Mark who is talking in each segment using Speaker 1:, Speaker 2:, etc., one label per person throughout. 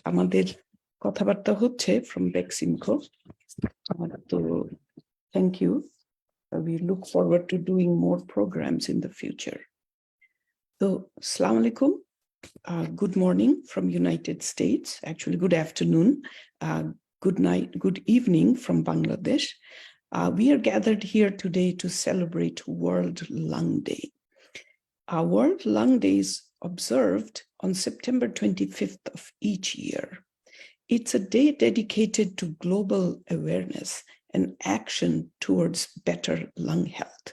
Speaker 1: আমাদের কথাবার্তা হচ্ছে from Beximco. তো thank you. We look forward to doing more programs in the future. So, Assalamu alaikum. Good morning from United States. Actually, good afternoon. Good night, good evening from Bangladesh. We are gathered here today to celebrate World Lung Day. World Lung Day is observed on September 25th of each year. It's a day dedicated to global awareness and action towards better lung health.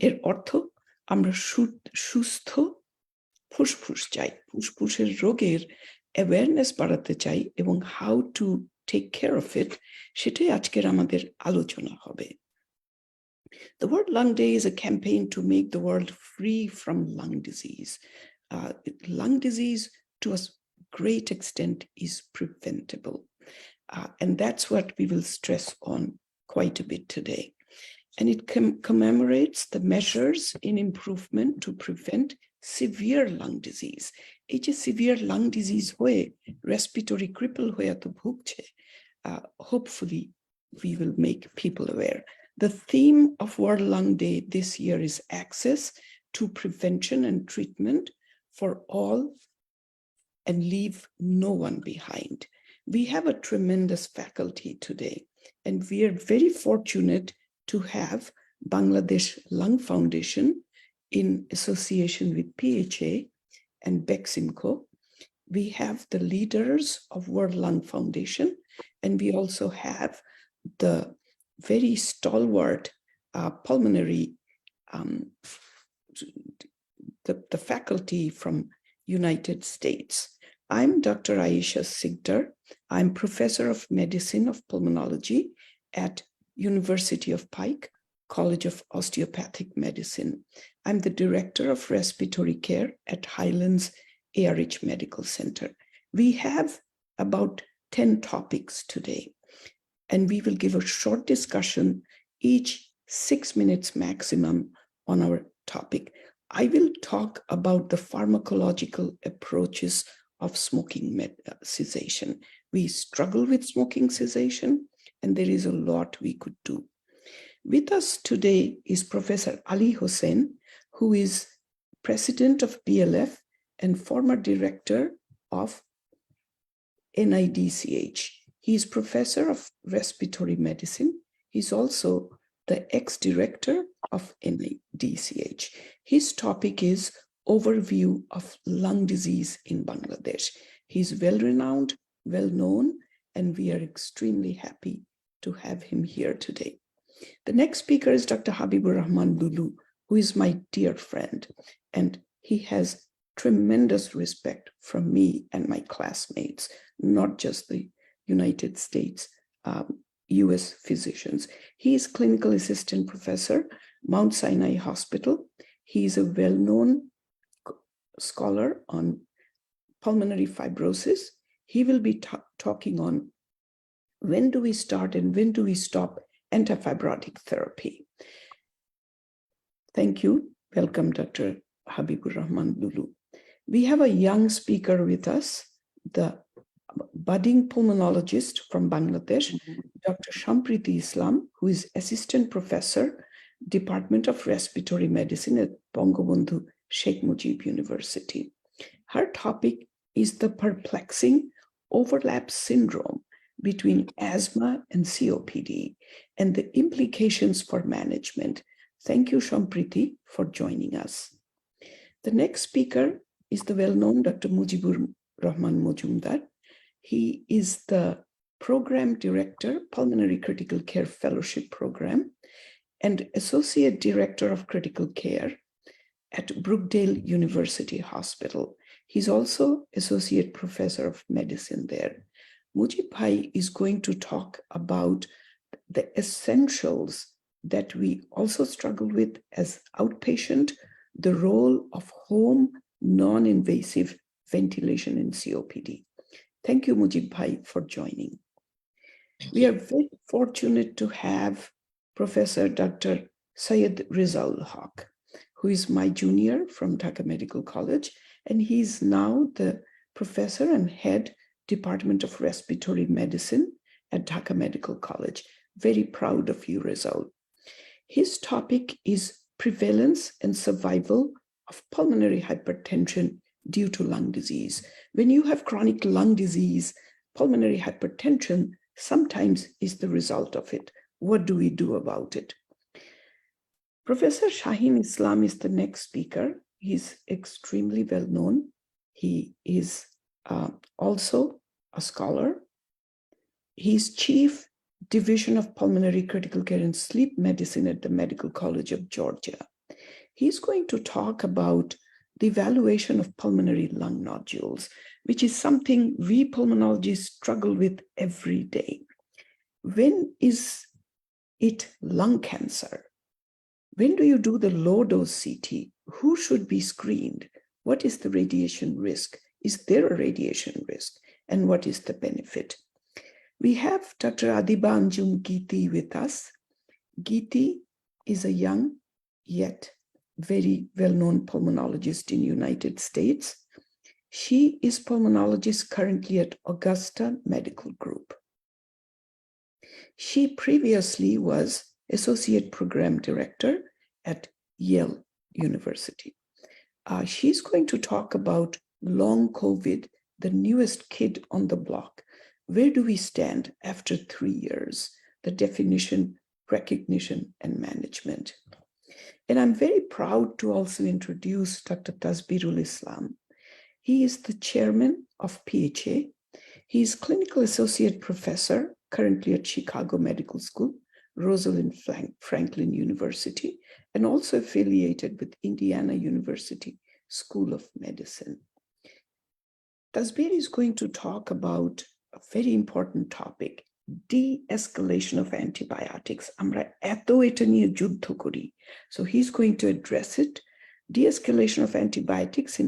Speaker 1: এর অর্থ আমরা সুস্থ ফুসফুস চাই, ফুসফুসের রোগের awareness বাড়াতে চাই এবং how to take care of it, সেটাই আজকের আমাদের আলোচনা হবে। The World Lung Day is a campaign to make the world free from lung disease. Lung disease, to a great extent, is preventable. And that's what we will stress on quite a bit today. And it commemorates the measures in improvement to prevent severe lung disease. এই যে severe lung disease হয়ে respiratory cripple হয়ে এত ভুগছে, hopefully we will make people aware. The theme of World Lung Day this year is access to prevention and treatment for all and leave no one behind. We have a tremendous faculty today, and we are very fortunate to have Bangladesh Lung Foundation in association with PHA and Beximco. We have the leaders of World Lung Foundation, and we also have the very stalwart pulmonary, the faculty from United States. I'm Dr. Aisha Sigdar. I'm Professor of Medicine of Pulmonology at University of Pike, College of Osteopathic Medicine. I'm the Director of Respiratory Care at Highlands ARH Medical Center. We have about 10 topics today, and we will give a short discussion, each 6 minutes maximum, on our topic. I will talk about the pharmacological approaches of smoking cessation. We struggle with smoking cessation, and there is a lot we could do. With us today is Professor Ali Hossain, who is President of BLF and former Director of NIDCH. He is Professor of Respiratory Medicine. He's also the ex-director of NIDCH. His topic is Overview of Lung Disease in Bangladesh. He's well-renowned, well-known, and we are extremely happy to have him here today. The next speaker is Dr. Habibur Rahman Lulu, who is my dear friend, and he has tremendous respect from me and my classmates, not just the United States, US physicians. He is clinical assistant professor, Mount Sinai Hospital. He is a well-known scholar on pulmonary fibrosis. He will be talking on when do we start and when do we stop antifibrotic therapy. Thank you. Welcome, Dr. Habibur Rahman Lulu. We have a young speaker with us, the budding pulmonologist from Bangladesh, Dr. Shampriti Islam, who is assistant professor, Department of Respiratory Medicine at Bangabandhu Sheikh Mujib University. Her topic is the perplexing overlap syndrome between asthma and COPD and the implications for management. Thank you, Shampriti, for joining us. The next speaker is the well-known Dr. Mujibur Rahman Mojumdar. He is the Program Director, Pulmonary Critical Care Fellowship Program, and Associate Director of Critical Care at Brookdale University Hospital. He's also Associate Professor of Medicine there. Mujib Bhai is going to talk about the essentials that we also struggle with as outpatient, the role of home non-invasive ventilation in COPD. Thank you, Mujib Bhai, for joining. We are very fortunate to have Professor Dr. Syed Rizal Haq, who is my junior from Dhaka Medical College, and he's now the professor and head Department of Respiratory Medicine at Dhaka Medical College. Very proud of you, Rizal. His topic is prevalence and survival of pulmonary hypertension due to lung disease. When you have chronic lung disease, pulmonary hypertension sometimes is the result of it. What do we do about it? Professor Shaheen Islam is the next speaker. He's extremely well known. He is also a scholar. He's Chief Division of Pulmonary Critical Care and Sleep Medicine at the Medical College of Georgia. He's going to talk about the evaluation of pulmonary lung nodules, which is something we pulmonologists struggle with every day. When is it lung cancer? When do you do the low-dose CT? Who should be screened? What is the radiation risk? Is there a radiation risk? And what is the benefit? We have Dr. Adiba Anjum Geeti with us. Geeti is a young yet very well-known pulmonologist in the United States. She is pulmonologist currently at Augusta Medical Group. She previously was Associate Program Director at Yale University. She's going to talk about long COVID, the newest kid on the block. Where do we stand after 3 years? The definition, recognition, and management. And I'm very proud to also introduce Dr. Tasbirul Islam. He is the chairman of PHA. He is clinical associate professor currently at Chicago Medical School, Rosalind Franklin University, and also affiliated with Indiana University School of Medicine. Tasbir is going to talk about a very important topic, de-escalation of antibiotics. Amra eto eta niye juddho kori. So he's going to address it, de-escalation of antibiotics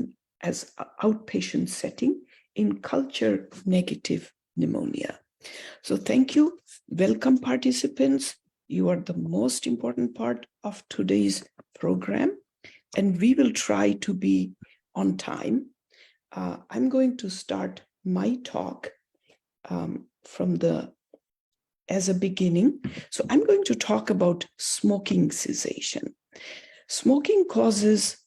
Speaker 1: as an outpatient setting in culture negative pneumonia. So thank you. Welcome, participants. You are the most important part of today's program, and we will try to be on time. I'm going to start my talk as a beginning. So I'm going to talk about smoking cessation. Smoking causes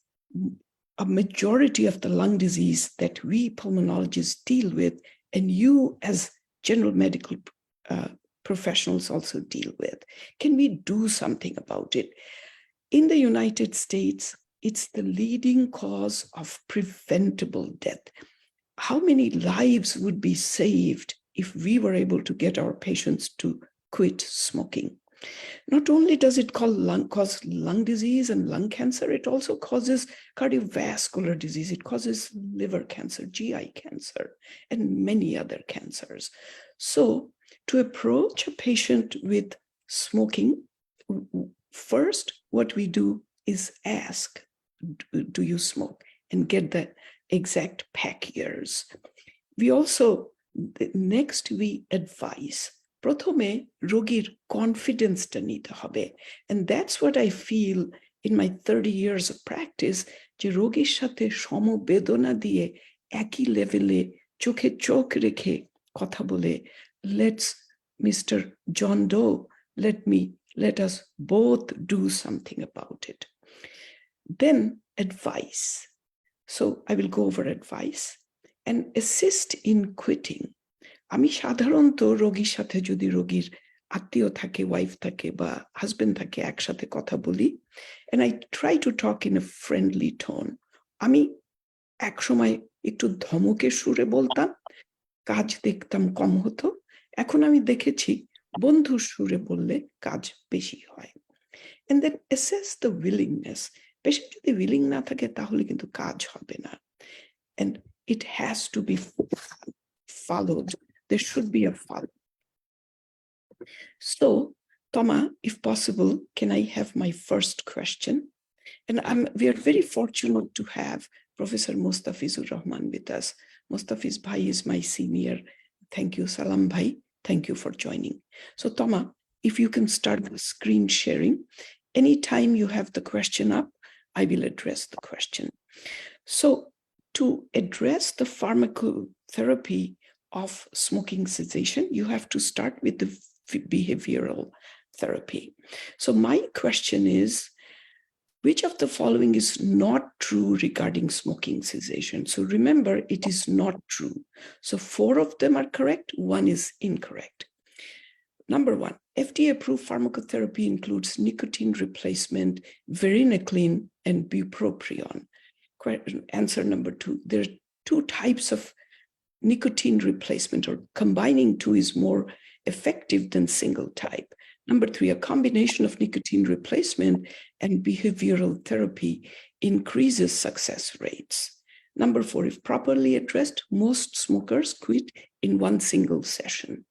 Speaker 1: a majority of the lung disease that we pulmonologists deal with, and you as general medical professionals also deal with. Can we do something about it? In the United States, it's the leading cause of preventable death. How many lives would be saved if we were able to get our patients to quit smoking? Not only does it cause lung disease and lung cancer, it also causes cardiovascular disease. It causes liver cancer, GI cancer, and many other cancers. So to approach a patient with smoking, first, what we do is ask, do you smoke? And get the exact pack years. We also, next we advise. প্রথমে রোগীর কনফিডেন্সটা নিতে হবে, and that's what I feel in my 30 years of practice, যে রোগীর সাথে সমবেদনা দিয়ে একই লেভেলে চোখে চোখ রেখে কথা বলে, let's Mr. John Doe, let us both do something about it. Then advice. So I will go over advice and assist in quitting. আমি সাধারণত রোগীর সাথে যদি রোগীর আত্মীয় থাকে, ওয়াইফ থাকে বা হাজবেন্ড থাকে, একসাথে কথা বলি, and I try to talk in a friendly tone. আমি এক সময় একটু ধমকের সুরে বলতাম, কাজ দেখতাম কম হতো। এখন আমি দেখেছি বন্ধুর সুরে বললে কাজ বেশি হয়। And then assess the willingness. Patient যদি উইলিং না থাকে তাহলে কিন্তু কাজ হবে না। And it has to be followed. There should be a follow. So, Toma, if possible, can I have my first question? And we are very fortunate to have Professor Mustafizur Rahman with us. Mustafiz Bhai is my senior. Thank you, Salam Bhai. Thank you for joining. So, Toma, if you can start the screen sharing. Anytime you have the question up, I will address the question. So, to address the pharmacotherapy of smoking cessation, you have to start with the behavioral therapy. So my question is, which of the following is not true regarding smoking cessation? So remember, it is not true. So 4 of them are correct, 1 is incorrect. Number 1, FDA-approved pharmacotherapy includes nicotine replacement, varenicline, and bupropion. Answer number 2, there are 2 types of nicotine replacement, or combining 2 is more effective than single type. Number 3, a combination of nicotine replacement and behavioral therapy increases success rates. Number 4, if properly addressed, most smokers quit in 1 single session.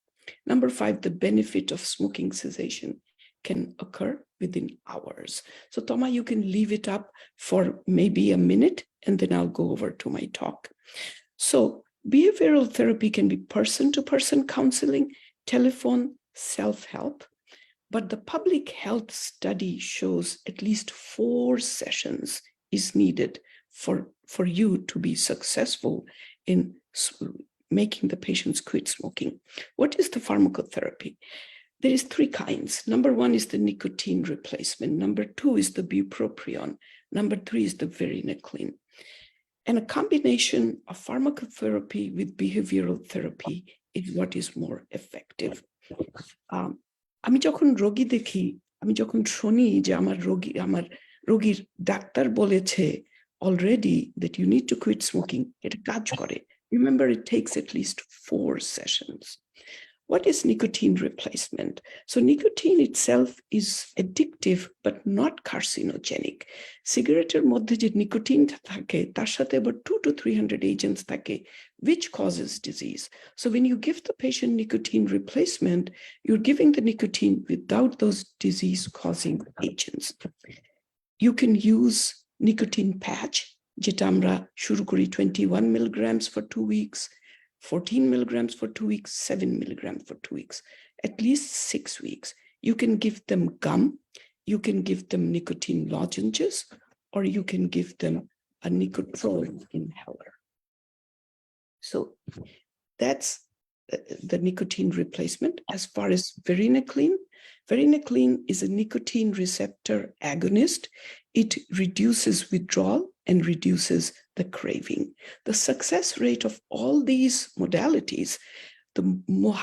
Speaker 1: Number 5, the benefit of smoking cessation can occur within hours. So Toma, you can leave it up for maybe a minute, and then I'll go over to my talk. So behavioral therapy can be person-to-person counseling, telephone, self-help, but the public health study shows at least 4 sessions is needed for you to be successful in making the patients quit smoking. What is the pharmacotherapy? There is 3 kinds. Number 1 is the nicotine replacement. Number 2 is the bupropion. Number 3 is the varenicline. And a combination of pharmacotherapy with behavioral therapy is what is more effective. আমি যখন রোগী দেখি, আমি যখন শুনি যে আমার রোগীর ডাক্তার বলেছে already that you need to quit smoking, এটা কাজ করে. Remember, it takes at least 4 sessions. What is nicotine replacement? So nicotine itself is addictive but not carcinogenic. Cigaretteর মধ্যে যে nicotine থাকে তার সাথে আবার 200 to 300 agents থাকে which causes disease. So when you give the patient nicotine replacement, you're giving the nicotine without those disease-causing agents. You can use nicotine patch, যেটা আমরা শুরু করি 21 milligrams for 2 weeks, 14 milligrams for 2 weeks, 7 milligrams for 2 weeks, at least 6 weeks. You can give them gum, you can give them nicotine lozenges, or you can give them a Nicotrol inhaler. So that's the nicotine replacement. As far as varenicline, varenicline is a nicotine receptor agonist. It reduces withdrawal and reduces the craving. The success rate of all these modalities, the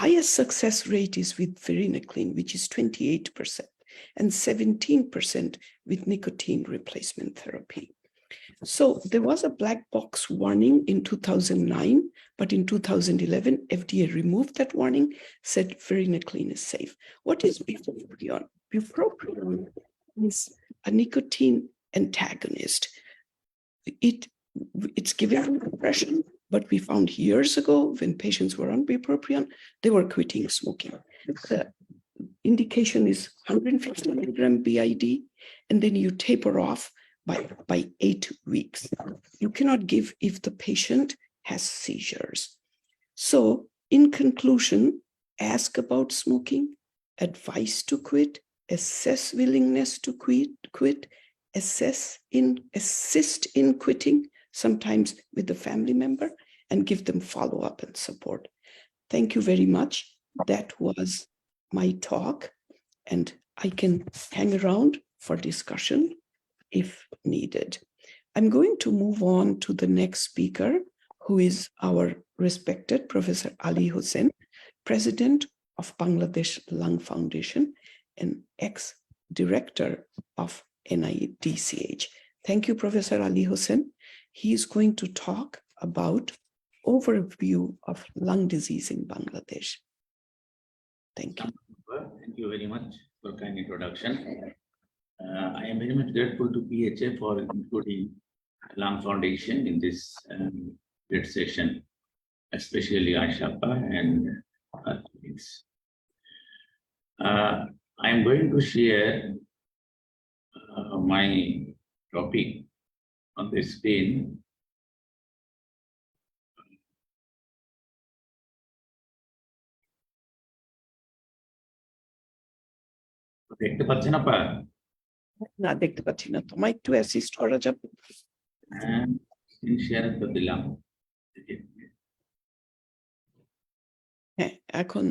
Speaker 1: highest success rate is with varenicline, which is 28%, and 17% with nicotine replacement therapy. So there was a black box warning in 2009, but in 2011, FDA removed that warning, said varenicline is safe. What is bupropion? Bupropion is a nicotine antagonist. It's giving depression, but we found years ago when patients were on bupropion, they were quitting smoking. The indication is 150 milligram BID, and then you taper off by 8 weeks. You cannot give if the patient has seizures. So in conclusion, ask about smoking, advice to quit, assess willingness to quit, assist in quitting, sometimes with the family member, and give them follow-up and support. Thank you very much. That was my talk, and I can hang around for discussion if needed. I'm going to move on to the next speaker, who is our respected Professor Ali Hussain, President of Bangladesh Lung Foundation and ex-director of NIDCH. Thank you, Professor Ali Hussain. He is going to talk about overview of lung disease in Bangladesh. Thank you.
Speaker 2: Thank you very much for kind introduction. I am very much grateful to PHA for including Lung Foundation in this great session, especially Ashapa and colleagues. I am going to share my topic on the screen. দেখতে পাচ্ছেন আপা?
Speaker 1: না, দেখতে পাচ্ছি না। তোমায় একটু assist করা যাবে?
Speaker 2: স্ক্রিন শেয়ার করে দিলাম।
Speaker 1: এখন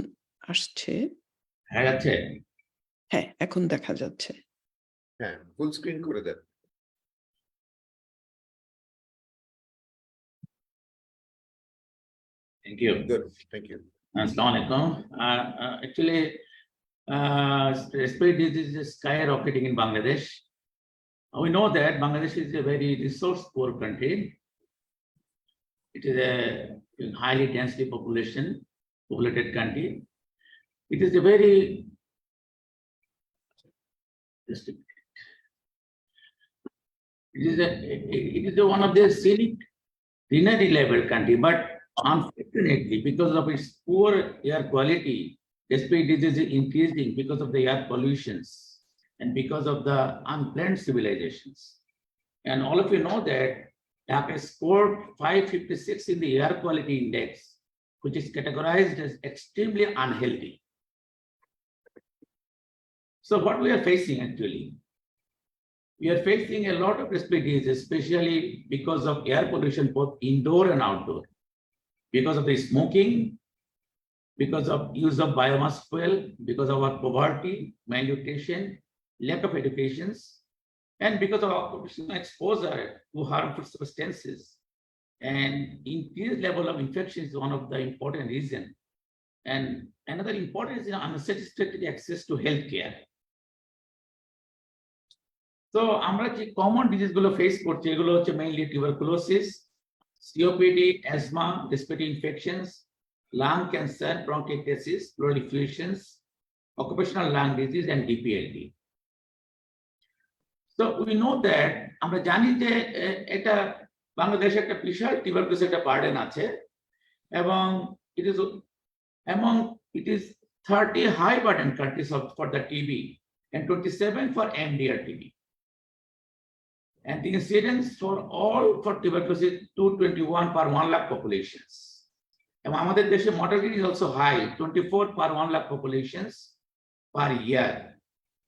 Speaker 1: আসছে।
Speaker 2: হ্যাঁ আছে।
Speaker 1: হ্যাঁ, এখন দেখা যাচ্ছে।
Speaker 3: হ্যাঁ, ফুল স্ক্রিন করে দেন।
Speaker 2: Thank you.
Speaker 3: Good, thank you.
Speaker 2: Assalamu alaikum. Actually, respiratory disease is skyrocketing in Bangladesh. We know that Bangladesh is a very resource poor country. It is a highly densely populated country. It is a very it is one of the scenic greenery level country, but unfortunately, because of its poor air quality, respiratory disease is increasing because of the air pollutions and because of the unplanned civilizations. And all of you know that Dhaka scored 556 in the air quality index, which is categorized as extremely unhealthy. So what we are facing actually, we are facing a lot of respiratory diseases, especially because of air pollution, both indoor and outdoor, because of the smoking, because of use of biomass fuel, because of our poverty, malnutrition, lack of education, and because of occupational exposure to harmful substances. And increased level of infection is one of the important reasons. And another important is unsatisfactory access to healthcare. So আমরা যে common disease গুলো face করছি এগুলো হচ্ছে mainly tuberculosis, COPD, asthma, respiratory infections, lung cancer, bronchiectasis, pleural effusions, occupational lung disease, and DPLD. So we know that আমরা জানি যে এটা বাংলাদেশে একটা বিশাল টিউবারকুলোসিস একটা বার্ডেন আছে এবং it is 30 high burden countries for the TB and 27 for MDR TB. And the incidence for all for tuberculosis 221 per 1 lakh populations. And আমাদের দেশে mortality is also high, 24 per 1 lakh populations per year,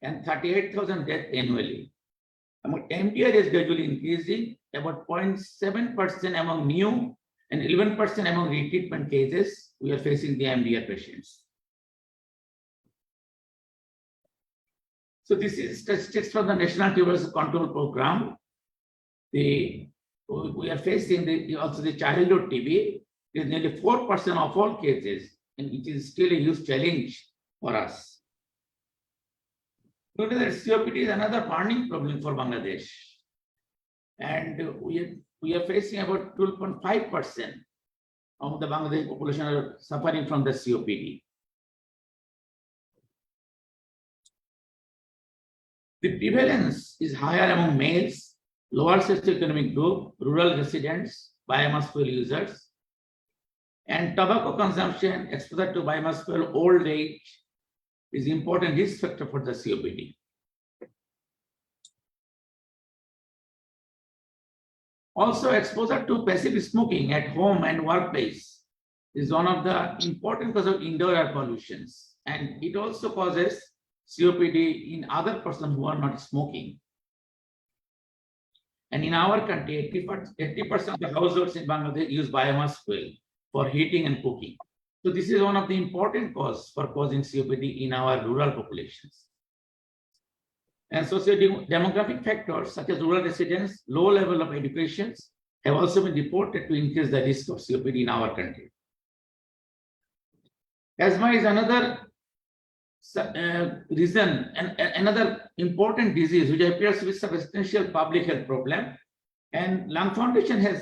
Speaker 2: and 38,000 deaths annually. MDR is gradually increasing, about 0.7% among new and 11% among retreatment cases. We are facing the MDR patients. So this is statistics from the National Tuberculosis Control Program. We are facing also the childhood TB. It is nearly 4% of all cases, and it is still a huge challenge for us. Notice that COPD is another burning problem for Bangladesh, and we are facing about 12.5% of the Bangladesh population are suffering from the COPD. The prevalence is higher among males, lower socioeconomic group, rural residents, biomass fuel users, and tobacco consumption, exposure to biomass fuel, old age is important risk factor for the COPD. Also, exposure to passive smoking at home and workplace is one of the important causes of indoor air pollutions, and it also causes COPD in other persons who are not smoking. And in our country, 80% of the households in Bangladesh use biomass fuel for heating and cooking. So this is one of the important causes for causing COPD in our rural populations. And socio-demographic factors such as rural residents, low level of education have also been reported to increase the risk of COPD in our country. Asthma is another reason and another important disease which appears to be substantial public health problem. And Lung Foundation has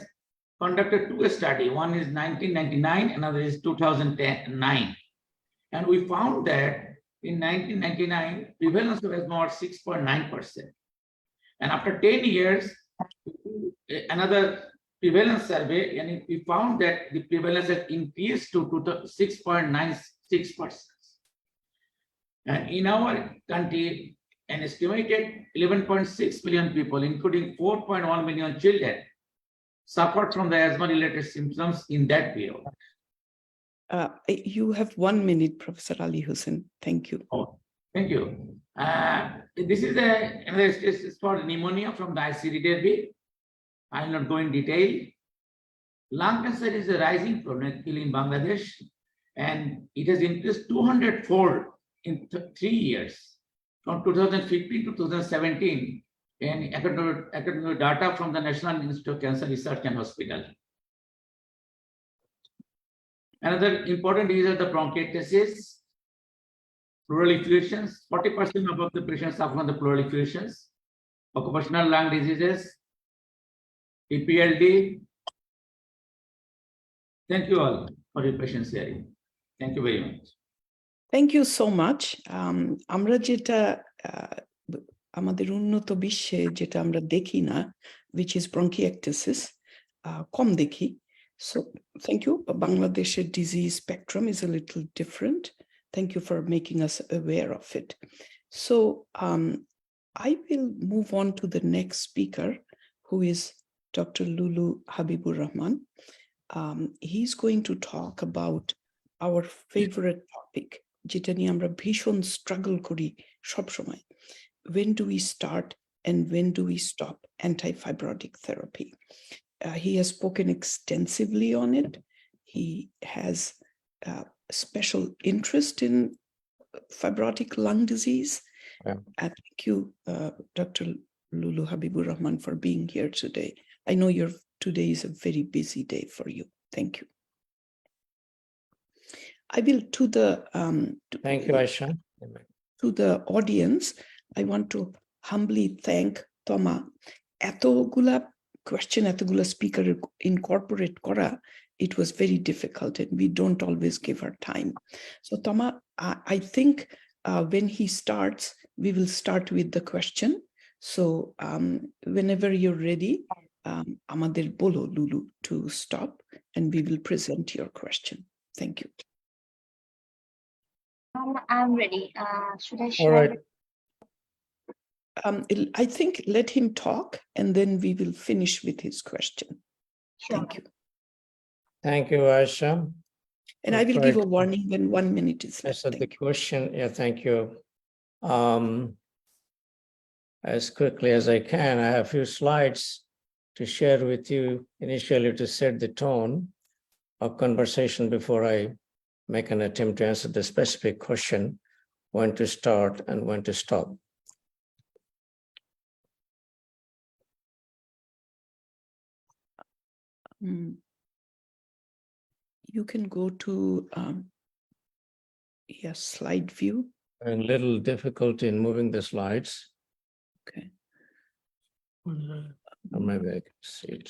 Speaker 2: conducted two studies. One is 1999, another is 2009. And we found that in 1999, prevalence of asthma was 6.9%. And after 10 years, another prevalence survey, and we found that the prevalence has increased to 6.96%. And in our country, an estimated 11.6 million people, including 4.1 million children, suffered from the asthma-related symptoms in that period.
Speaker 1: You have 1 minute, Professor Ali Hussain. Thank you.
Speaker 2: Oh, thank you. This is another test for pneumonia from the ICD Derby. I will not go in detail. Lung cancer is a rising problem in Bangladesh, And it has increased 200-fold in 3 years, from 2015 to 2017, in academic data from the National Institute of Cancer Research and Hospital. Another important is the bronchiectasis, pleural effusions. 40% of the patients suffer from the pleural effusions, occupational lung diseases, EPLD. Thank you all for your patient sharing. Thank you very much.
Speaker 1: Thank you so much. আমরা যেটা আমাদের উন্নত বিশ্বে যেটা আমরা দেখি না, which is bronchiectasis, কম দেখি. So thank you. Bangladesh's disease spectrum is a little different. Thank you for making us aware of it. So I will move on to the next speaker, who is Dr. Lulu Habibur Rahman. He's going to talk about our favorite topic, যেটা নিয়ে আমরা ভীষণ struggle করি সবসময়. When do we start and when do we stop anti-fibrotic therapy? He has spoken extensively on it. He has special interest in fibrotic lung disease.
Speaker 4: Yeah.
Speaker 1: Thank you, Dr. Lulu Habibur Rahman, for being here today. I know today is a very busy day for you. Thank you. I will
Speaker 4: Thank you, Aisha.
Speaker 1: to the audience, I want to humbly thank Toma. এতগুলা question, এতগুলা speaker incorporate করা, it was very difficult and we don't always give her time. So Toma, I think when he starts, we will start with the question. So whenever you're ready, আমাদের বলো, Lulu, to stop and we will present your question. Thank you.
Speaker 5: I'm ready. Should I
Speaker 4: All
Speaker 5: share?
Speaker 4: right.
Speaker 1: I think let him talk and then we will finish with his question.
Speaker 5: Sure.
Speaker 1: Thank you.
Speaker 4: Thank you, Aisha.
Speaker 1: And I will give a warning when 1 minute is left.
Speaker 4: Answer the
Speaker 1: Thank you.
Speaker 4: question. Yeah, thank you. As quickly as I can, I have a few slides to share with you initially to set the tone of conversation before I make an attempt to answer the specific question, when to start and when to stop.
Speaker 1: You can go to slide view.
Speaker 4: A little difficulty in moving the slides.
Speaker 1: Okay.
Speaker 4: Or maybe I can see it.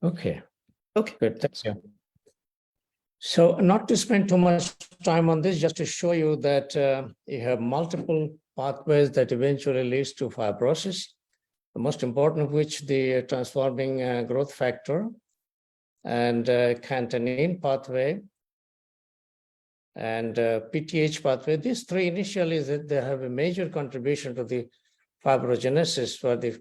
Speaker 4: Okay.
Speaker 1: Okay.
Speaker 4: Good, thank you. So not to spend too much time on this, just to show you that you have multiple pathways that eventually leads to fibrosis, the most important of which the transforming growth factor and cantonine pathway and PTH pathway. These three initially, they have a major contribution to the fibrogenesis, where the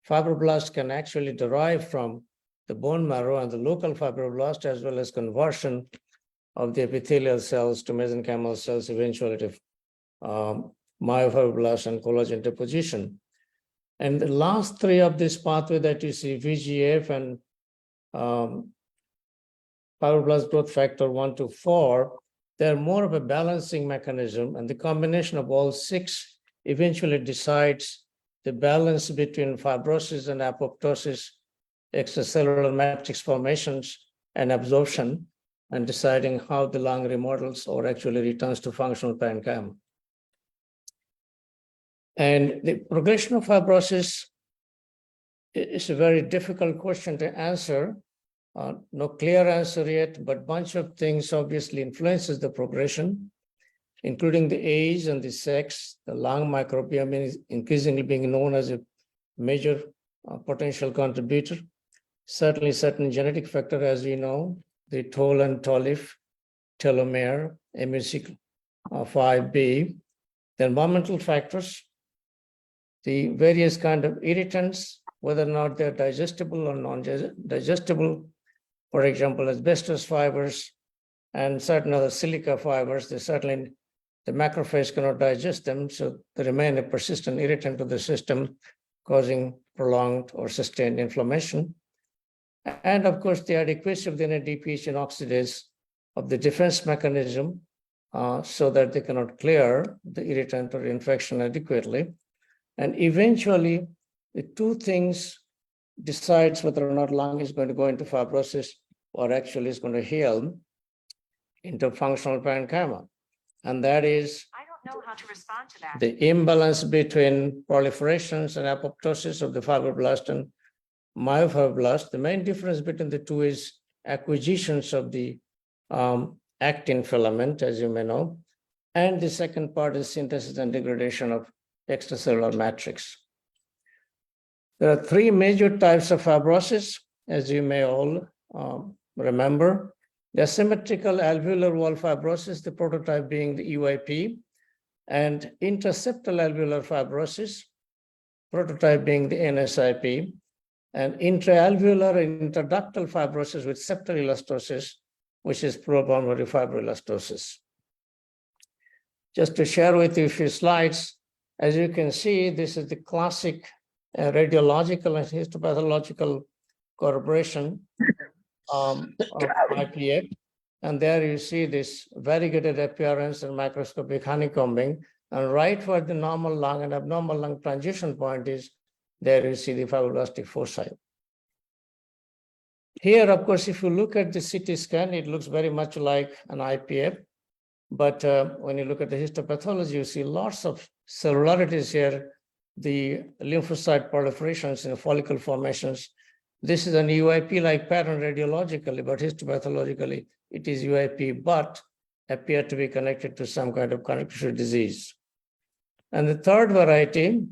Speaker 4: fibroblast can actually derive from the bone marrow and the local fibroblast, as well as conversion of the epithelial cells to mesenchymal cells, eventually to myofibroblasts and collagen deposition. And the last three of this pathway that you see, VGF and fibroblast growth factor 1 to 4, they're more of a balancing mechanism, and the combination of all six eventually decides the balance between fibrosis and apoptosis, extracellular matrix formations and absorption, and deciding how the lung remodels or actually returns to functional parenchyma. And the progression of fibrosis is a very difficult question to answer. No clear answer yet, but bunch of things obviously influences the progression, including the age and the sex. The lung microbiome is increasingly being known as a major potential contributor. Certainly certain genetic factor, as we know, the toll and tolif, telomere, MUC5B, the environmental factors, the various kind of irritants, whether or not they're digestible or non-digestible, for example, asbestos fibers and certain other silica fibers, the macrophage cannot digest them, so they remain a persistent irritant to the system, causing prolonged or sustained inflammation. And of course, the adequacy of the NADPH oxidase of the defense mechanism so that they cannot clear the irritant or infection adequately. And eventually, the two things decides whether or not lung is going to go into fibrosis or actually is going to heal into functional parenchyma. And that is
Speaker 6: I don't know how to respond to that.
Speaker 4: the imbalance between proliferations and apoptosis of the fibroblast and myofibroblast. The main difference between the two is acquisitions of the actin filament, as you may know. And the second part is synthesis and degradation of extracellular matrix. There are three major types of fibrosis, as you may all remember. The asymmetrical alveolar wall fibrosis, the prototype being the EYP, and intraseptal alveolar fibrosis, prototype being the NSIP, and intraalveolar and intraductal fibrosis with septal elastosis, which is pleuropulmonary fibroelastosis. Just to share with you a few slides, as you can see, this is the classic radiological and histopathological corroboration of IPF. And there you see this variegated appearance and microscopic honeycombing. And right where the normal lung and abnormal lung transition point is, there you see the fibroblastic foci. Here, of course, if you look at the CT scan, it looks very much like an IPF. But when you look at the histopathology, you see lots of cellularities here, the lymphocyte proliferations and follicle formations. This is an UIP-like pattern radiologically, but histopathologically, it is UIP, but appear to be connected to some kind of connective tissue disease. And the third variety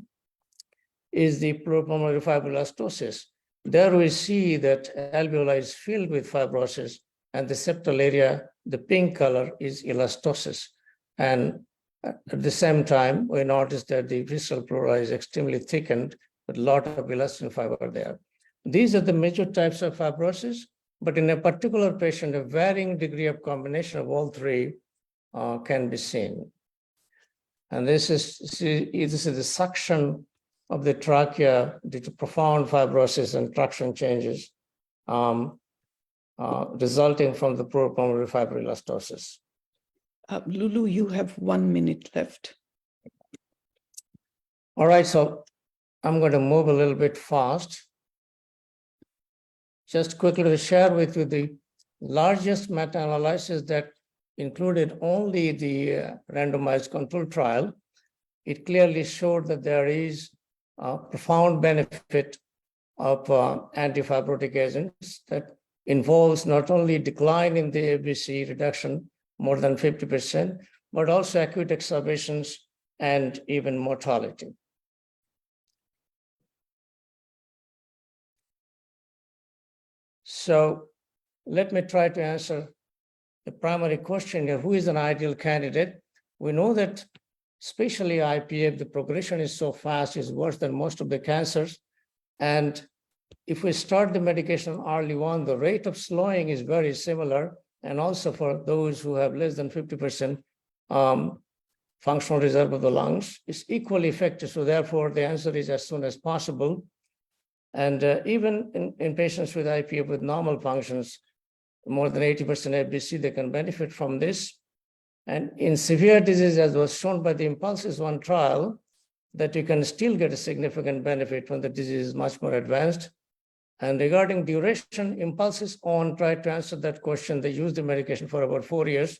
Speaker 4: is the pleuropulmonary fibroelastosis. There we see that alveoli is filled with fibrosis, and the septal area, the pink color, is elastosis. And at the same time, we notice that the visceral pleura is extremely thickened with a lot of elastin fiber there. These are the major types of fibrosis, but in a particular patient, a varying degree of combination of all three can be seen. And this is the suction of the trachea due to profound fibrosis and traction changes resulting from the pleuropulmonary fibroelastosis.
Speaker 1: Lulu, you have 1 minute left.
Speaker 4: All right, so I'm going to move a little bit fast. Just quickly to share with you the largest meta-analysis that included only the randomized control trial. It clearly showed that there is a profound benefit of antifibrotic agents that involves not only decline in the ABC reduction, more than 50%, but also acute exacerbations and even mortality. So let me try to answer the primary question here: who is an ideal candidate? We know that especially IPF, the progression is so fast, it's worse than most of the cancers. And if we start the medication early on, the rate of slowing is very similar. And also for those who have less than 50% functional reserve of the lungs, it's equally effective. So therefore, the answer is as soon as possible. And even in patients with IPF with normal functions, more than 80% FBC, they can benefit from this. And in severe disease, as was shown by the Impulses 1 trial, that you can still get a significant benefit when the disease is much more advanced. And regarding duration, Impulses on tried to answer that question. They used the medication for about 4 years,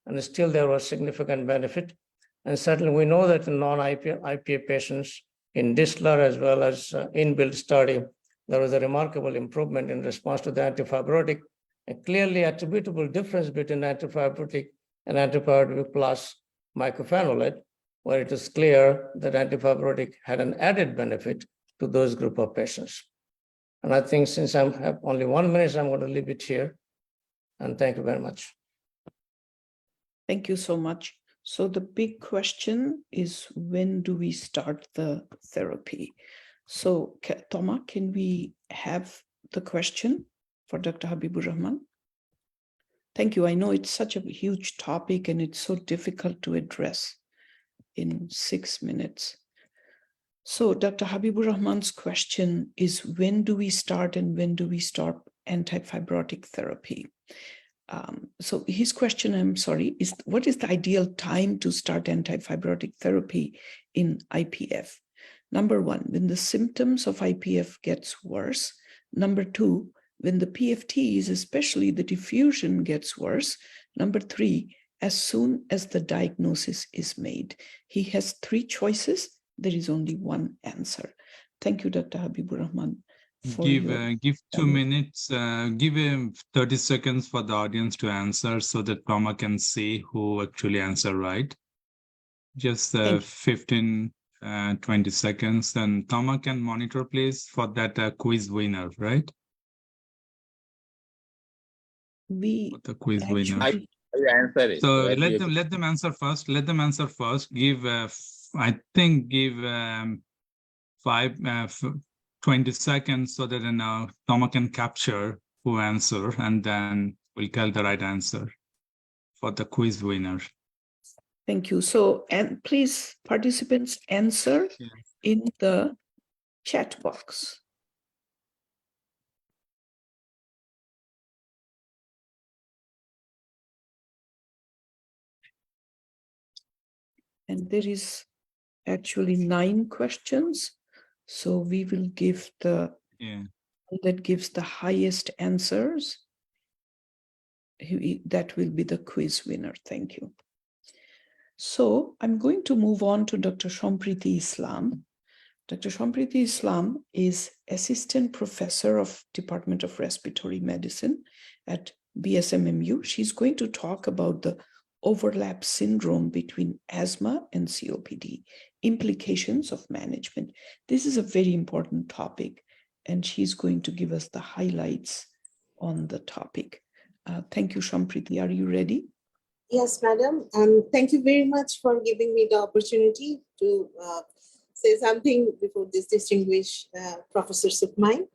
Speaker 4: and still there was significant benefit. And certainly we know that in non-IPF patients, in DISLR as well as inbuilt study, there was a remarkable improvement in response to the antifibrotic, a clearly attributable difference between antifibrotic and antibiotic plus mycophenolate, where it is clear that antifibrotic had an added benefit to those group of patients. And I think since I have only 1 minute, I'm going to leave it here. And thank you very much.
Speaker 1: Thank you so much. So the big question is, when do we start the therapy? So Thomas, can we have the question for Dr. Habibur Rahman? Thank you. I know it's such a huge topic and it's so difficult to address in 6 minutes. So Dr. Habibur Rahman's question is, when do we start and when do we stop antifibrotic therapy. So his question, I'm sorry, is what is the ideal time to start antifibrotic therapy in IPF? Number one, when the symptoms of IPF gets worse. Number two, when the PFTs, especially the diffusion, gets worse. Number three, as soon as the diagnosis is made. He has three choices. There is only one answer. Thank you, Dr. Habibur Rahman.
Speaker 7: Give 2 minutes, give 30 seconds for the audience to answer so that Toma can see who actually answered right. Just 15, 20 seconds, and Toma can monitor, please, for that quiz winner, right?
Speaker 1: We
Speaker 7: The quiz winner.
Speaker 1: actually,
Speaker 8: I answer it.
Speaker 7: So
Speaker 8: Right,
Speaker 7: let them answer first. Let them answer first. Give I think give 20 seconds so that then Toma can capture who answer, and then we'll tell the right answer for the quiz winner.
Speaker 1: thank you. So, and please, participants, answer in the chat box. And there is actually 9 questions. So we will give the that gives the highest answers. That will be the quiz winner. Thank you. So I'm going to move on to Dr. Sompriti Islam. Dr. Sompriti Islam is Assistant Professor of Department of Respiratory Medicine at BSMMU. She's going to talk about the overlap syndrome between asthma and COPD, implications of management. This is a very important topic, and she's going to give us the highlights on the topic. Thank you, Sompriti. Are you ready?
Speaker 9: Yes, madam. And thank you very much for giving me the opportunity to say something before this distinguished professors of mine.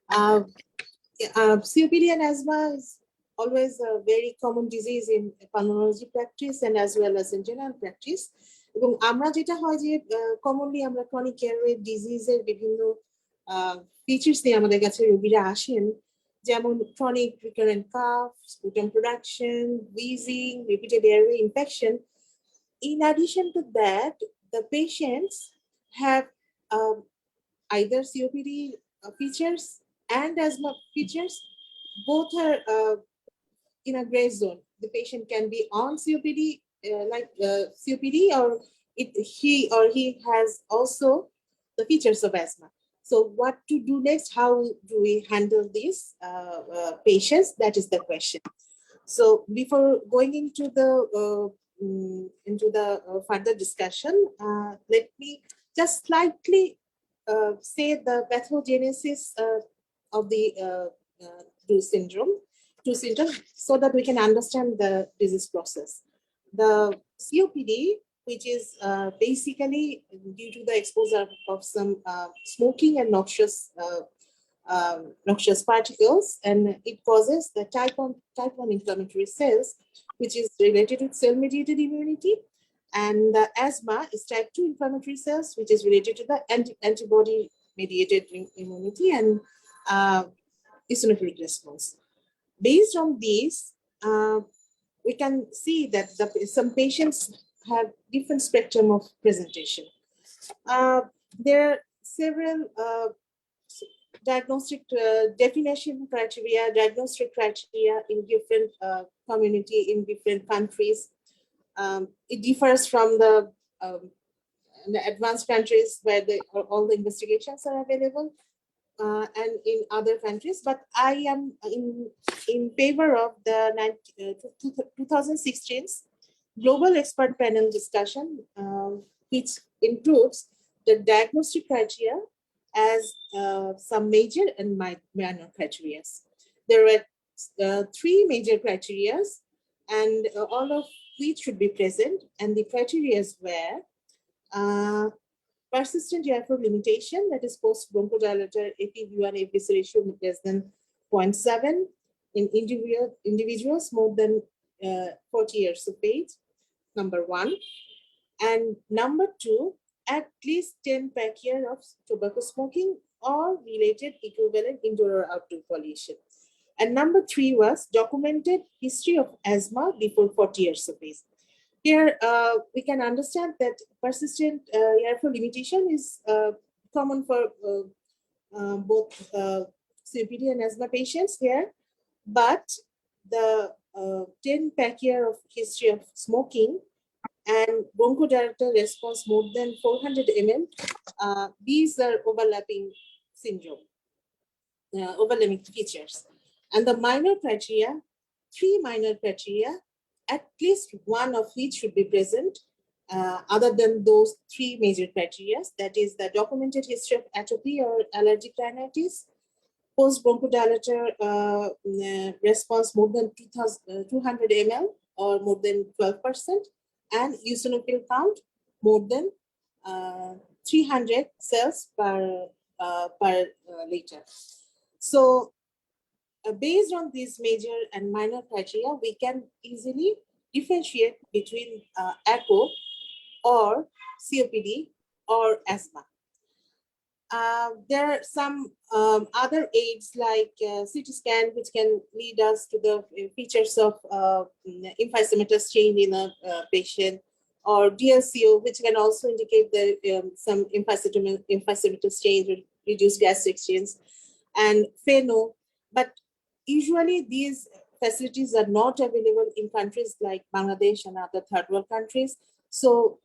Speaker 9: COPD and asthma is always a very common disease in pulmonology practice and as well as in general practice. এবং আমরা যেটা হয় যে commonly আমরা chronic airway ডিজিজের বিভিন্ন features নিয়ে আমাদের কাছে রোগীরা আসেন, যেমন chronic recurrent cough, sputum production, wheezing, repeated airway infection. In addition to that, the patients have either COPD features and asthma features. Both are in a gray zone. The patient can be on COPD, COPD, or he has also the features of asthma. So what to do next? How do we handle these patients? That is the question. So before going into the further discussion, let me just slightly say the pathogenesis of the two syndrome, so that we can understand the disease process. The COPD, which is basically due to the exposure of some smoking and noxious particles, and it causes the type 1 inflammatory cells, which is related to cell-mediated immunity, and the asthma is type 2 inflammatory cells, which is related to the antibody-mediated immunity and eosinophilic response. Based on these, we can see that some patients have different spectrum of presentation. There are several diagnostic definition criteria, diagnostic criteria in different community, in different countries. It differs from the advanced countries where all the investigations are available, and in other countries. But I am in favor of the 2016's Global Expert Panel discussion, which includes the diagnostic criteria as some major and minor criteria. There were 3 major criteria, and all of which should be present. And the criteria were persistent airflow limitation, that is post-bronchodilator FEV1 FVC ratio less than 0.7 in individuals more than 40 years of age, number 1. And number 2, at least 10 per year of tobacco smoking or related equivalent indoor or outdoor pollution. And number 3 was documented history of asthma before 40 years of age. Here, we can understand that persistent airflow limitation is common for both COPD and asthma patients here, but the 10-pack year of history of smoking and bronchodilator response more than 400 ml, these are overlapping syndrome, overlapping features. And the minor criteria, 3 minor criteria, at least one of which should be present, other than those 3 major criteria, that is the documented history of atopy or allergic rhinitis, post-bronchodilator response more than 200 ml or more than 12%, and eosinophil count more than 300 cells per liter. So based on these major and minor criteria, we can easily differentiate between echo or COPD or asthma. There are some other aids like CT scan, which can lead us to the features of emphysematous change in a patient, or DLCO, which can also indicate the, some emphysematous change or reduced gas exchange, and FeNO. But usually these facilities are not available in countries like Bangladesh and other third world countries. So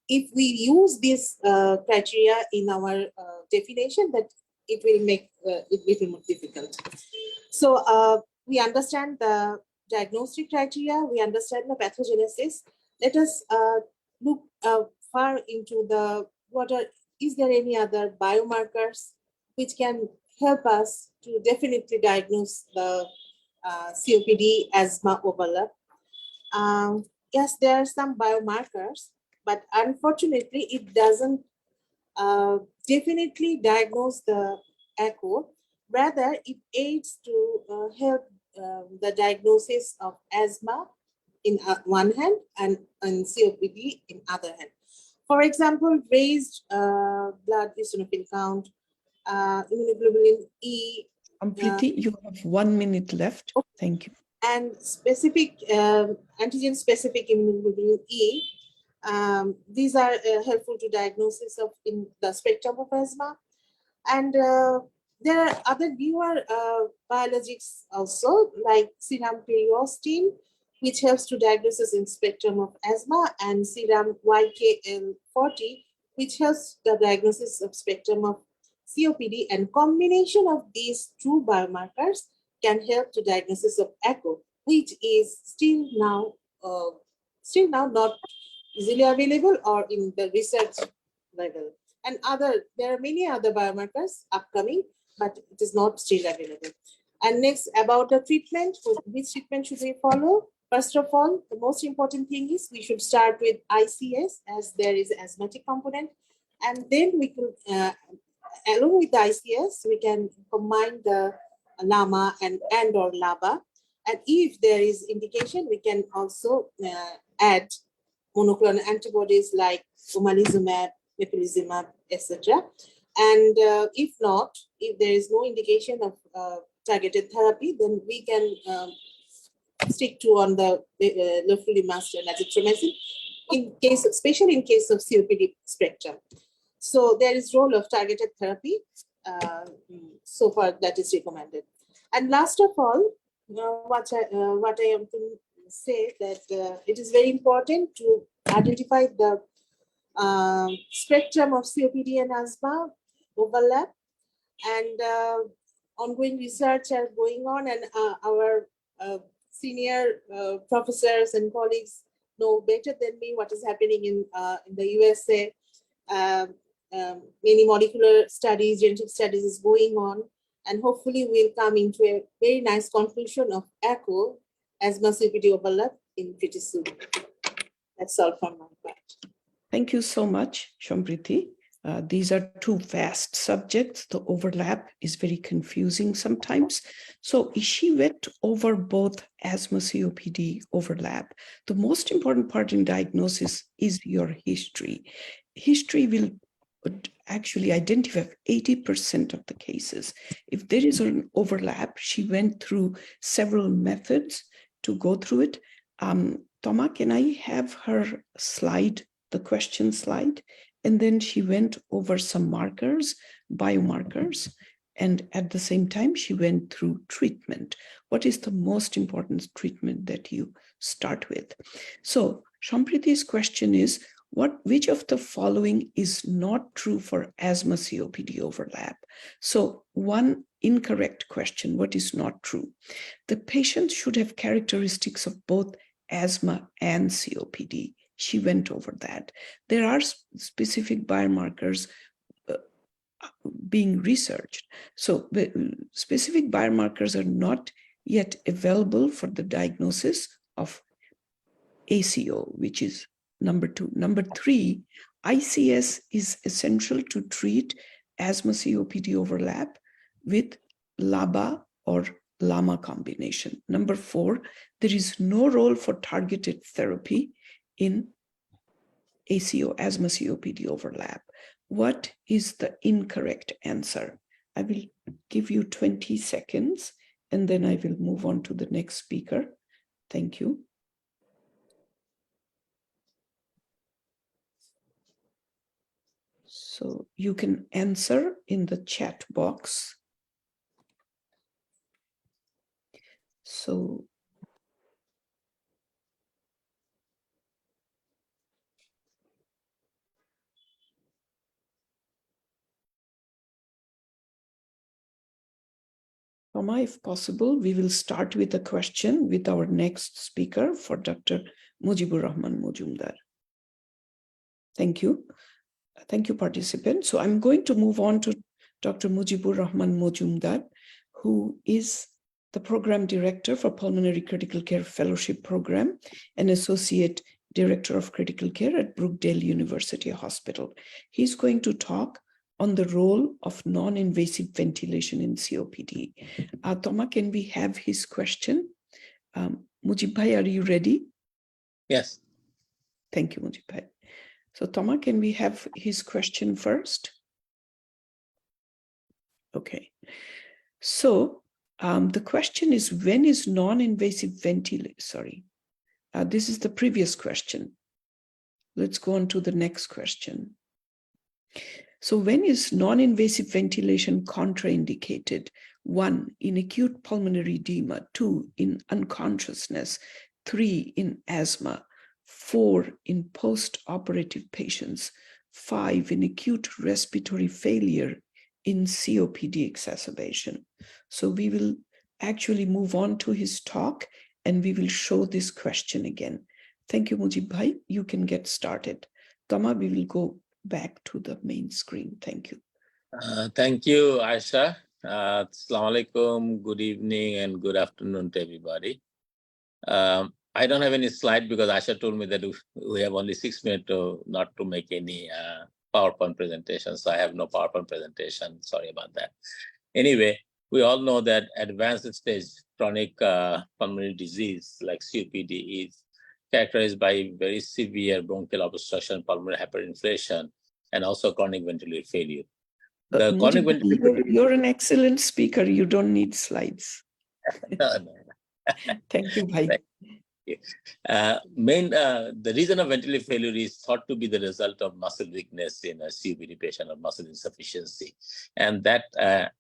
Speaker 9: if we use this criteria in our definition, that it will make it little more difficult. So we understand the diagnostic criteria, we understand the pathogenesis. Let us look far into the is there any other biomarkers which can help us to definitely diagnose the COPD asthma overlap. Yes, there are some biomarkers, but unfortunately, it doesn't definitely diagnose the echo. Rather, it aids to help the diagnosis of asthma in one hand and COPD in other hand. For example, raised blood eosinophil count, immunoglobulin E.
Speaker 1: Preeti, you have 1 minute left. Thank you.
Speaker 9: And specific antigen-specific immunoglobulin E. These are helpful to diagnosis of in the spectrum of asthma. And there are other newer biologics also, like serum periostin, which helps to diagnosis in spectrum of asthma, and serum YKL-40, which helps the diagnosis of spectrum of COPD. And combination of these two biomarkers can help to diagnosis of echo, which is still now not easily available or in the research level. And there are many other biomarkers upcoming, but it is not still available. And next, about the treatment, which treatment should we follow? First of all, the most important thing is we should start with ICS, as there is asthmatic component, and then we could, along with the ICS, we can combine the LAMA and or LABA. And if there is indication, we can also add monoclonal antibodies like omalizumab, mepolizumab, etc. And if not, if there is no indication of targeted therapy, then we can stick to on the lofilidomide and azithromycin, in case, especially in case of COPD spectrum. So there is role of targeted therapy. So far, that is recommended. And last of all, what I am to say that it is very important to identify the spectrum of COPD and asthma overlap, and ongoing research are going on, and our senior professors and colleagues know better than me what is happening in the USA. Many molecular studies, genetic studies is going on, and hopefully we'll come into a very nice conclusion of echo asthma COPD overlap in pretty soon. That's all from my part.
Speaker 1: Thank you so much, Sampriti. These are two vast subjects. The overlap is very confusing sometimes. So Ishi went over both asthma COPD overlap. The most important part in diagnosis is your history. History will would actually identify 80% of the cases. If there is an overlap, she went through several methods to go through it. Toma, can I have her slide, the question slide? And then she went over some markers, biomarkers, and at the same time, she went through treatment. What is the most important treatment that you start with? So Shampriti's question is, which of the following is not true for asthma COPD overlap? So one incorrect question, what is not true? The patient should have characteristics of both asthma and COPD. She went over that. There are specific biomarkers being researched. So the specific biomarkers are not yet available for the diagnosis of ACO, which is number 2. Number 3, ICS is essential to treat asthma COPD overlap with LABA or LAMA combination. Number 4, there is no role for targeted therapy in ACO, asthma COPD overlap. What is the incorrect answer? I will give you 20 seconds and then I will move on to the next speaker. Thank you. So you can answer in the chat box. So Toma, if possible, we will start with a question with our next speaker for Dr. Mujibur Rahman Mojumdar. Thank you. Thank you, participants. So I'm going to move on to Dr. Mujibur Rahman Mojumdar, who is the Program Director for Pulmonary Critical Care Fellowship Program and Associate Director of Critical Care at Brookdale University Hospital. He's going to talk on the role of non-invasive ventilation in COPD. Toma, can we have his question? Mujib Bhai, are you ready?
Speaker 8: Yes.
Speaker 1: Thank you, Mujib Bhai. So Toma, can we have his question first? Okay. So the question is, when is non-invasive ventilation? This is the previous question. Let's go on to the next question. So when is non-invasive ventilation contraindicated? 1, in acute pulmonary edema, 2, in unconsciousness, 3, in asthma, 4, in post-operative patients, 5, in acute respiratory failure in COPD exacerbation. So we will actually move on to his talk and we will show this question again. Thank you, Mujib Bhai. You can get started. Tama, we will go back to the main screen. Thank you.
Speaker 8: Thank you, Aisha. Assalamu alaikum, good evening and good afternoon to everybody. I don't have any slide because Aisha told me that we have only 6 minutes not to make any PowerPoint presentation. So I have no PowerPoint presentation. Sorry about that. Anyway, we all know that advanced stage chronic pulmonary disease like COPD is characterized by very severe bronchial obstruction, pulmonary hyperinflation, and also chronic ventilatory failure. The chronic ventilatory
Speaker 1: you're an excellent speaker. You don't need slides. Thank you, Bhai.
Speaker 8: The reason of ventilatory failure is thought to be the result of muscle weakness in a COPD patient or muscle insufficiency. And that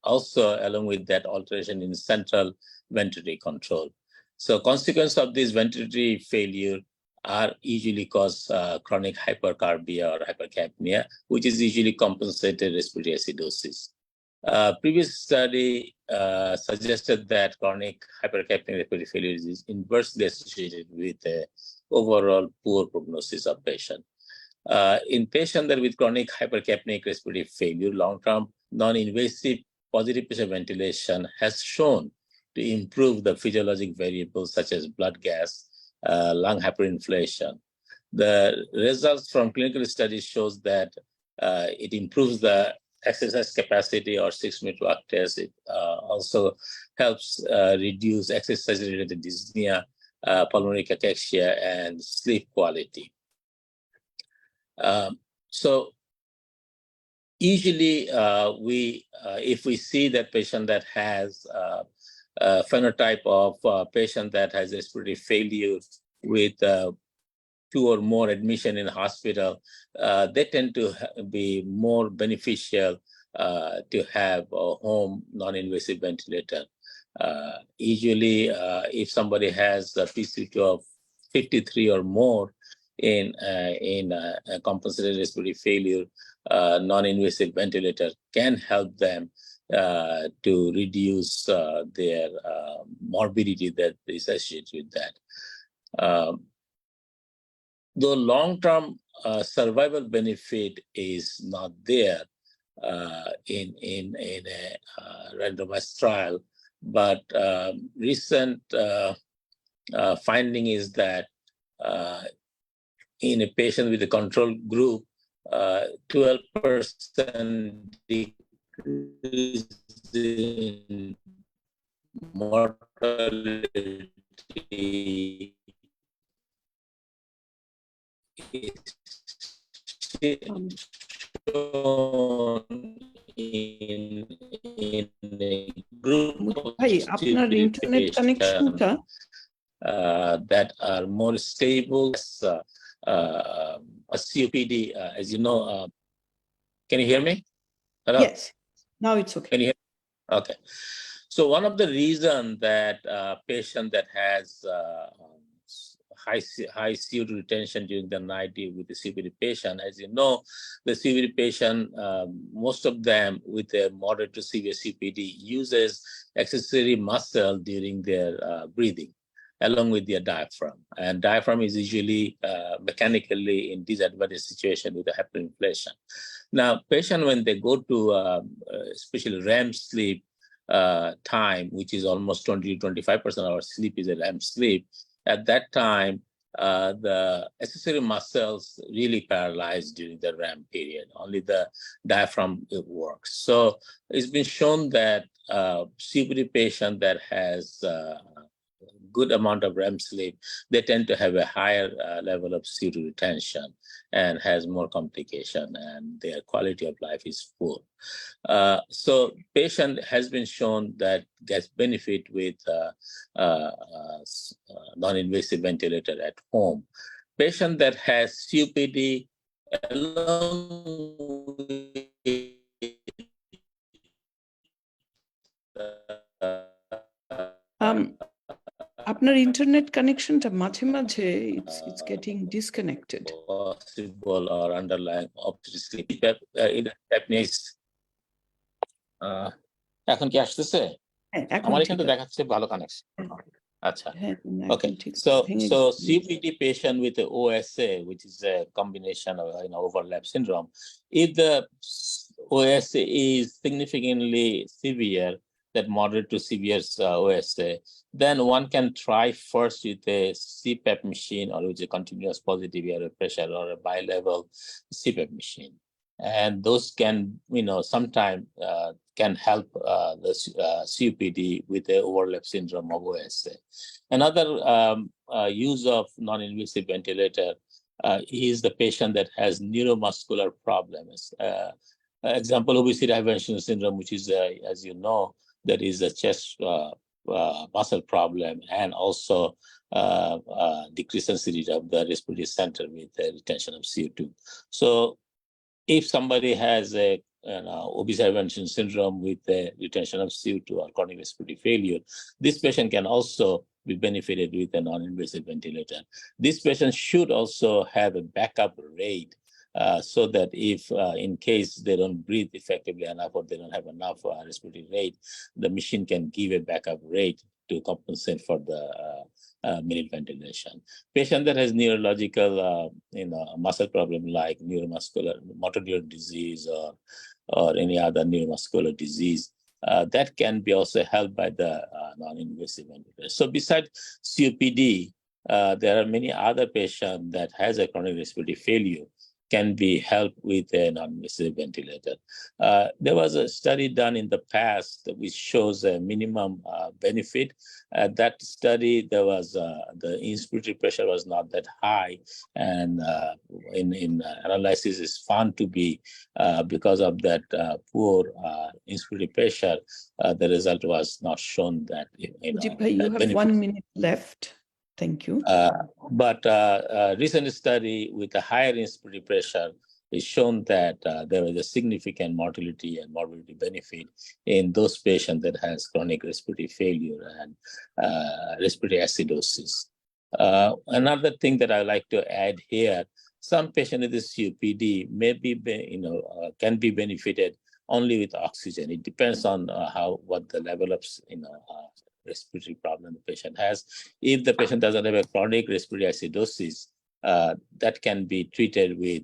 Speaker 8: also, along with that, alteration in central ventilatory control. So consequence of this ventilatory failure are usually cause chronic hypercarbia or hypercapnia, which is usually compensated respiratory acidosis. Previous study suggested that chronic hypercapnic respiratory failure is inversely associated with overall poor prognosis of patient. In patients that with chronic hypercapnic respiratory failure, long-term non-invasive positive pressure ventilation has shown to improve the physiologic variables such as blood gas, lung hyperinflation. The results from clinical studies shows that it improves the exercise capacity or 6-minute walk test. It also helps reduce exercise-related dyspnea, pulmonary cachexia, and sleep quality. So usually, if we see that patient that has a phenotype of patient that has respiratory failure with 2 or more admission in hospital, they tend to be more beneficial to have a home non-invasive ventilator. Usually, if somebody has a PCO2 of 53 or more in compensated respiratory failure, non-invasive ventilator can help them to reduce their morbidity that is associated with that. The long-term survival benefit is not there in a randomized trial, but recent finding is that in a patient with a control group, 12% decrease in mortality in a group of
Speaker 1: ভাই আপনার
Speaker 8: COPD
Speaker 1: internet কানেকশনটা
Speaker 8: that are more stable. A COPD, as you know, can you hear me? Hello?
Speaker 1: yes, now it's okay.
Speaker 8: Can you hear? Okay. So one of the reasons that patient that has high CO2 retention during the night with the COPD patient, as you know, the COPD patient, most of them with a moderate to severe COPD uses accessory muscle during their breathing, along with their diaphragm. And diaphragm is usually mechanically in disadvantaged situation with the hyperinflation. Now, patient, when they go to especially REM sleep time, which is almost 20 to 25% of our sleep is a REM sleep, at that time, the accessory muscles really paralyzed during the REM period. Only the diaphragm works. So it's been shown that COPD patient that has good amount of REM sleep, they tend to have a higher level of CO2 retention and has more complication, and their quality of life is poor. So patient has been shown that gets benefit with non-invasive ventilator at home. Patient that has COPD along with
Speaker 1: আপনার internet কানেকশনটা মাঝে মাঝে it's getting disconnected.
Speaker 8: Possible or underlying obstructive sleep apnea. এখন কি আসতেছে? আমার এখানে তো দেখাচ্ছে ভালো কানেকশন। আচ্ছা। Okay. So COPD patient with the OSA, which is a combination of overlap syndrome, if the OSA is significantly severe, that moderate to severe OSA, then one can try first with a CPAP machine or with a continuous positive air pressure or a bi-level CPAP machine. And those can, sometimes can help the COPD with the overlap syndrome of OSA. Another use of non-invasive ventilator is the patient that has neuromuscular problems. Example, obesity hypertension syndrome, which is, as you know, that is a chest muscle problem, and also decreased sensitivity of the respiratory center with the retention of CO2. So if somebody has a obesity hypertension syndrome with the retention of CO2 or chronic respiratory failure, this patient can also be benefited with a non-invasive ventilator. This patient should also have a backup rate so that if in case they don't breathe effectively enough or they don't have enough respiratory rate, the machine can give a backup rate to compensate for the minute ventilation. Patient that has neurological muscle problem like neuromuscular motor neuron disease or any other neuromuscular disease, that can be also helped by the non-invasive ventilator. So besides COPD, there are many other patients that has a chronic respiratory failure. can be helped with a non-invasive ventilator. There was a study done in the past which shows a minimum benefit. At that study, there was the inspiratory pressure was not that high, and in analysis is found to be because of that poor inspiratory pressure, the result was not shown that.
Speaker 1: Mujib bhai, you have
Speaker 8: benefit.
Speaker 1: 1 minute left. Thank you.
Speaker 8: But a recent study with a higher inspiratory pressure is shown that there was a significant mortality and morbidity benefit in those patients that has chronic respiratory failure and respiratory acidosis. Another thing that I like to add here, some patients with this COPD may be, can be benefited only with oxygen. It depends on what the level of, respiratory problem the patient has. If the patient doesn't have a chronic respiratory acidosis, that can be treated with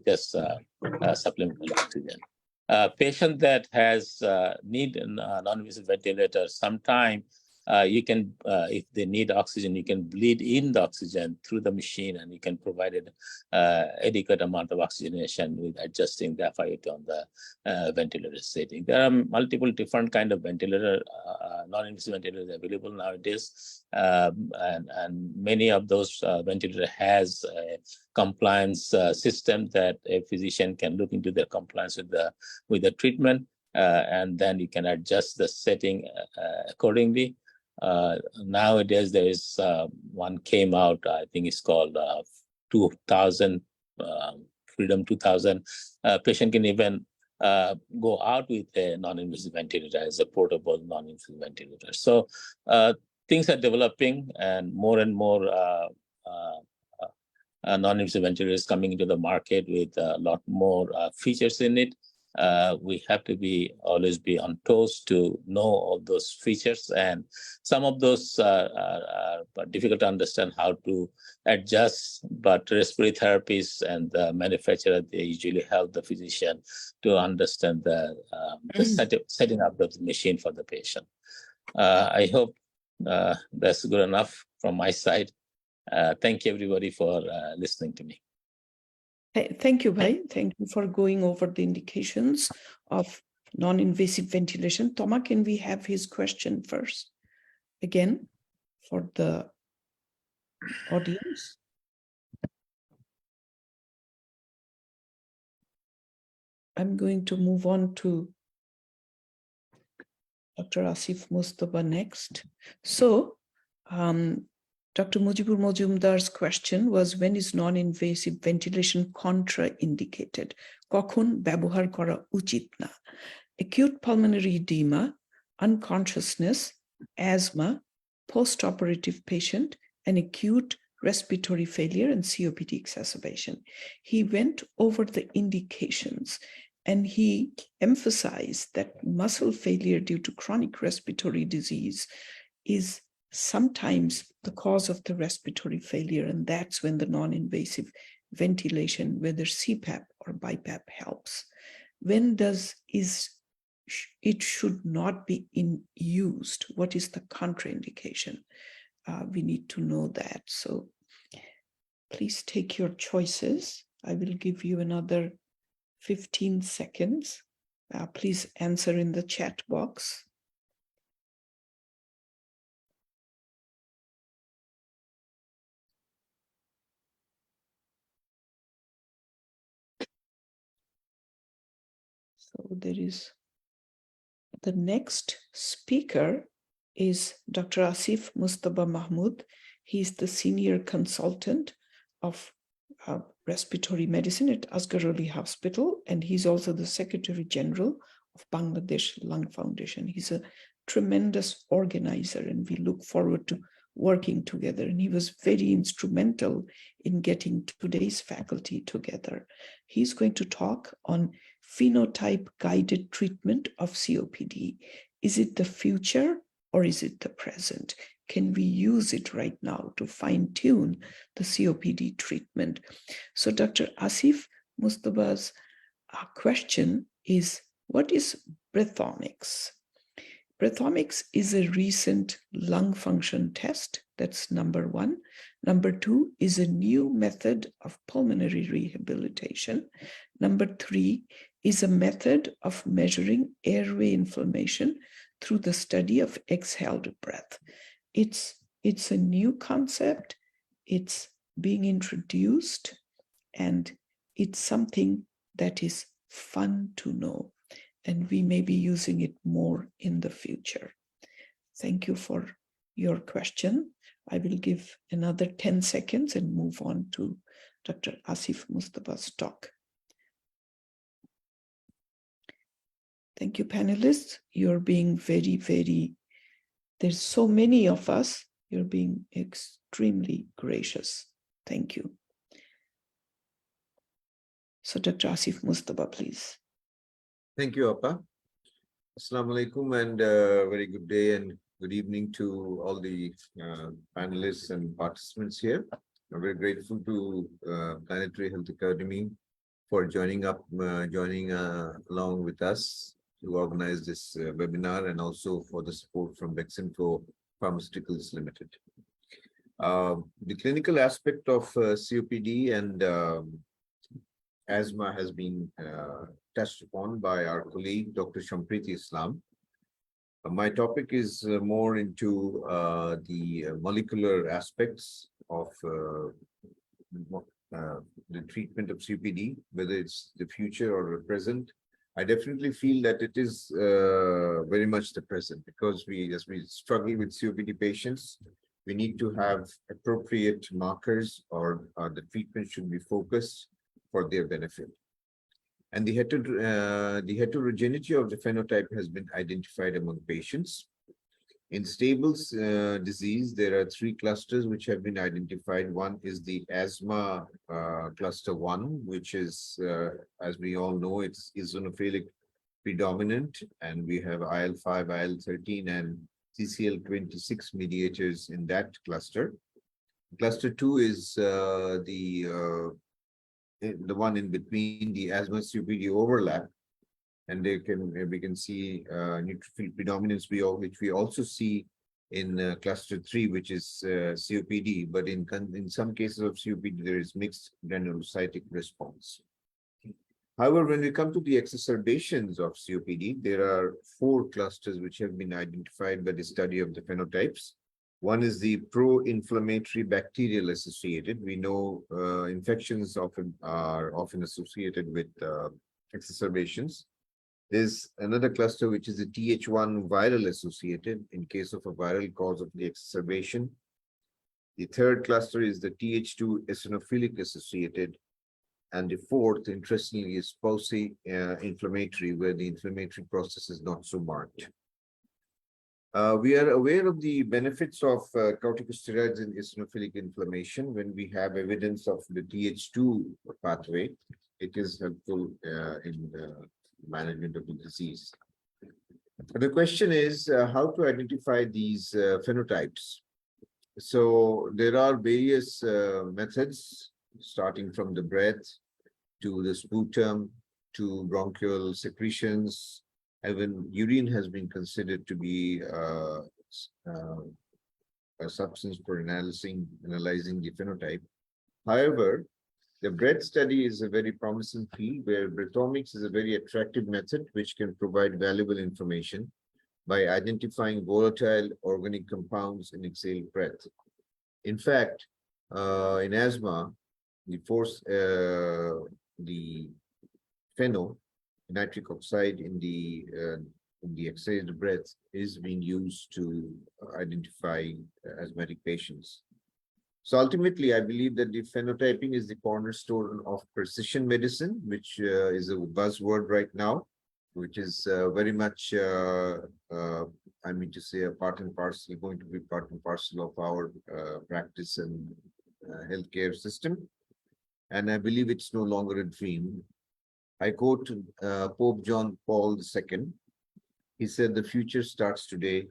Speaker 8: just supplemental oxygen. Patient that has need a non-invasive ventilator, sometime you can, if they need oxygen, you can bleed in the oxygen through the machine, and you can provide an adequate amount of oxygenation with adjusting the FiO2 on the ventilator setting. There are multiple different kind of ventilator, non-invasive ventilators available nowadays, and many of those ventilators has a compliance system that a physician can look into their compliance with the treatment, and then you can adjust the setting accordingly. Nowadays, there is one came out, I think it's called 2000, Freedom 2000. Patient can even go out with a non-invasive ventilator as a portable non-invasive ventilator. So things are developing, and more non-invasive ventilators coming into the market with a lot more features in it. We have to always be on toes to know all those features, and some of those are difficult to understand how to adjust, but respiratory therapists and the manufacturer, they usually help the physician to understand the setting up the machine for the patient. I hope that's good enough from my side. Thank you everybody for listening to me.
Speaker 1: Thank you, Bhai. Thank you for going over the indications of non-invasive ventilation. Toma, can we have his question first? Again, for the audience. I'm going to move on to Dr. Asif Mustafa next. So, Dr. Mujibur Majumdar's question was, when is non-invasive ventilation contraindicated? Kokhon ব্যবহার করা উচিত না? Acute pulmonary edema, unconsciousness, asthma, post-operative patient, and acute respiratory failure and COPD exacerbation. He went over the indications, and he emphasized that muscle failure due to chronic respiratory disease is sometimes the cause of the respiratory failure, and that's when the non-invasive ventilation, whether CPAP or BiPAP, helps. When it should not be used? What is the contraindication? We need to know that. So please take your choices. I will give you another 15 seconds. Please answer in the chat box. So there is the next speaker is Dr. Asif Mustafa Mahmood. He's the senior consultant of respiratory medicine at Asghar Ali Hospital, and he's also the Secretary General of Bangladesh Lung Foundation. He's a tremendous organizer, and we look forward to working together. And he was very instrumental in getting today's faculty together. He's going to talk on phenotype-guided treatment of COPD. Is it the future or is it the present? Can we use it right now to fine-tune the COPD treatment? So Dr. Asif Mustafa's question is, what is breathomics? Breathomics is a recent lung function test That's number one. Number two is a new method of pulmonary rehabilitation. Number three is a method of measuring airway inflammation through the study of exhaled breath. It's a new concept. It's being introduced, and it's something that is fun to know, and we may be using it more in the future. Thank you for your question. I will give another 10 seconds and move on to Dr. Asif Mustafa's talk. Thank you, panelists. You're being very, there's so many of us. You're being extremely gracious. Thank you. So Dr. Asif Mustafa, please.
Speaker 3: Thank you, Appa. Assalamu alaikum, and very good day and good evening to all the panelists and participants here. I'm very grateful to Planetary Health Academy for joining along with us to organize this webinar, and also for the support from Beximco Pharmaceuticals Limited. The clinical aspect of COPD and asthma has been touched upon by our colleague, Dr. Shampriti Islam. My topic is more into the molecular aspects of the treatment of COPD, whether it's the future or the present. I definitely feel that it is very much the present, because as we struggle with COPD patients, we need to have appropriate markers, or the treatment should be focused for their benefit. And the heterogeneity of the phenotype has been identified among patients. In stable disease, there are three clusters which have been identified. One is the asthma cluster 1, which is, as we all know, it's eosinophilic predominant, and we have IL-5, IL-13, and CCL26 mediators in that cluster. Cluster 2 is the one in between the asthma COPD overlap, and we can see neutrophil predominance, which we also see in cluster 3, which is COPD, but in some cases of COPD there is mixed granulocytic response. However, when we come to the exacerbations of COPD, there are 4 clusters which have been identified by the study of the phenotypes. One is the pro-inflammatory bacterial associated. We know infections are often associated with exacerbations. There's another cluster which is the Th1 viral associated, in case of a viral cause of the exacerbation. The third cluster is the Th2 eosinophilic associated. And the fourth, interestingly, is post-inflammatory, where the inflammatory process is not so marked. We are aware of the benefits of corticosteroids in eosinophilic inflammation. When we have evidence of the Th2 pathway, it is helpful in the management of the disease. The question is how to identify these phenotypes. So there are various methods, starting from the breath to the sputum to bronchial secretions. Even urine has been considered to be a substance for analyzing the phenotype. However, the breath study is a very promising field, where breathomics is a very attractive method which can provide valuable information by identifying volatile organic compounds in exhaled breath. In fact, in asthma, the phenol, nitric oxide in the exhaled breath, is being used to identify asthmatic patients. So ultimately, I believe that the phenotyping is the cornerstone of precision medicine, which is a buzzword right now, which is very much, I mean to say, going to be part and parcel of our practice and healthcare system. And I believe it's no longer a dream. I quote Pope John Paul II. He said, "The future starts today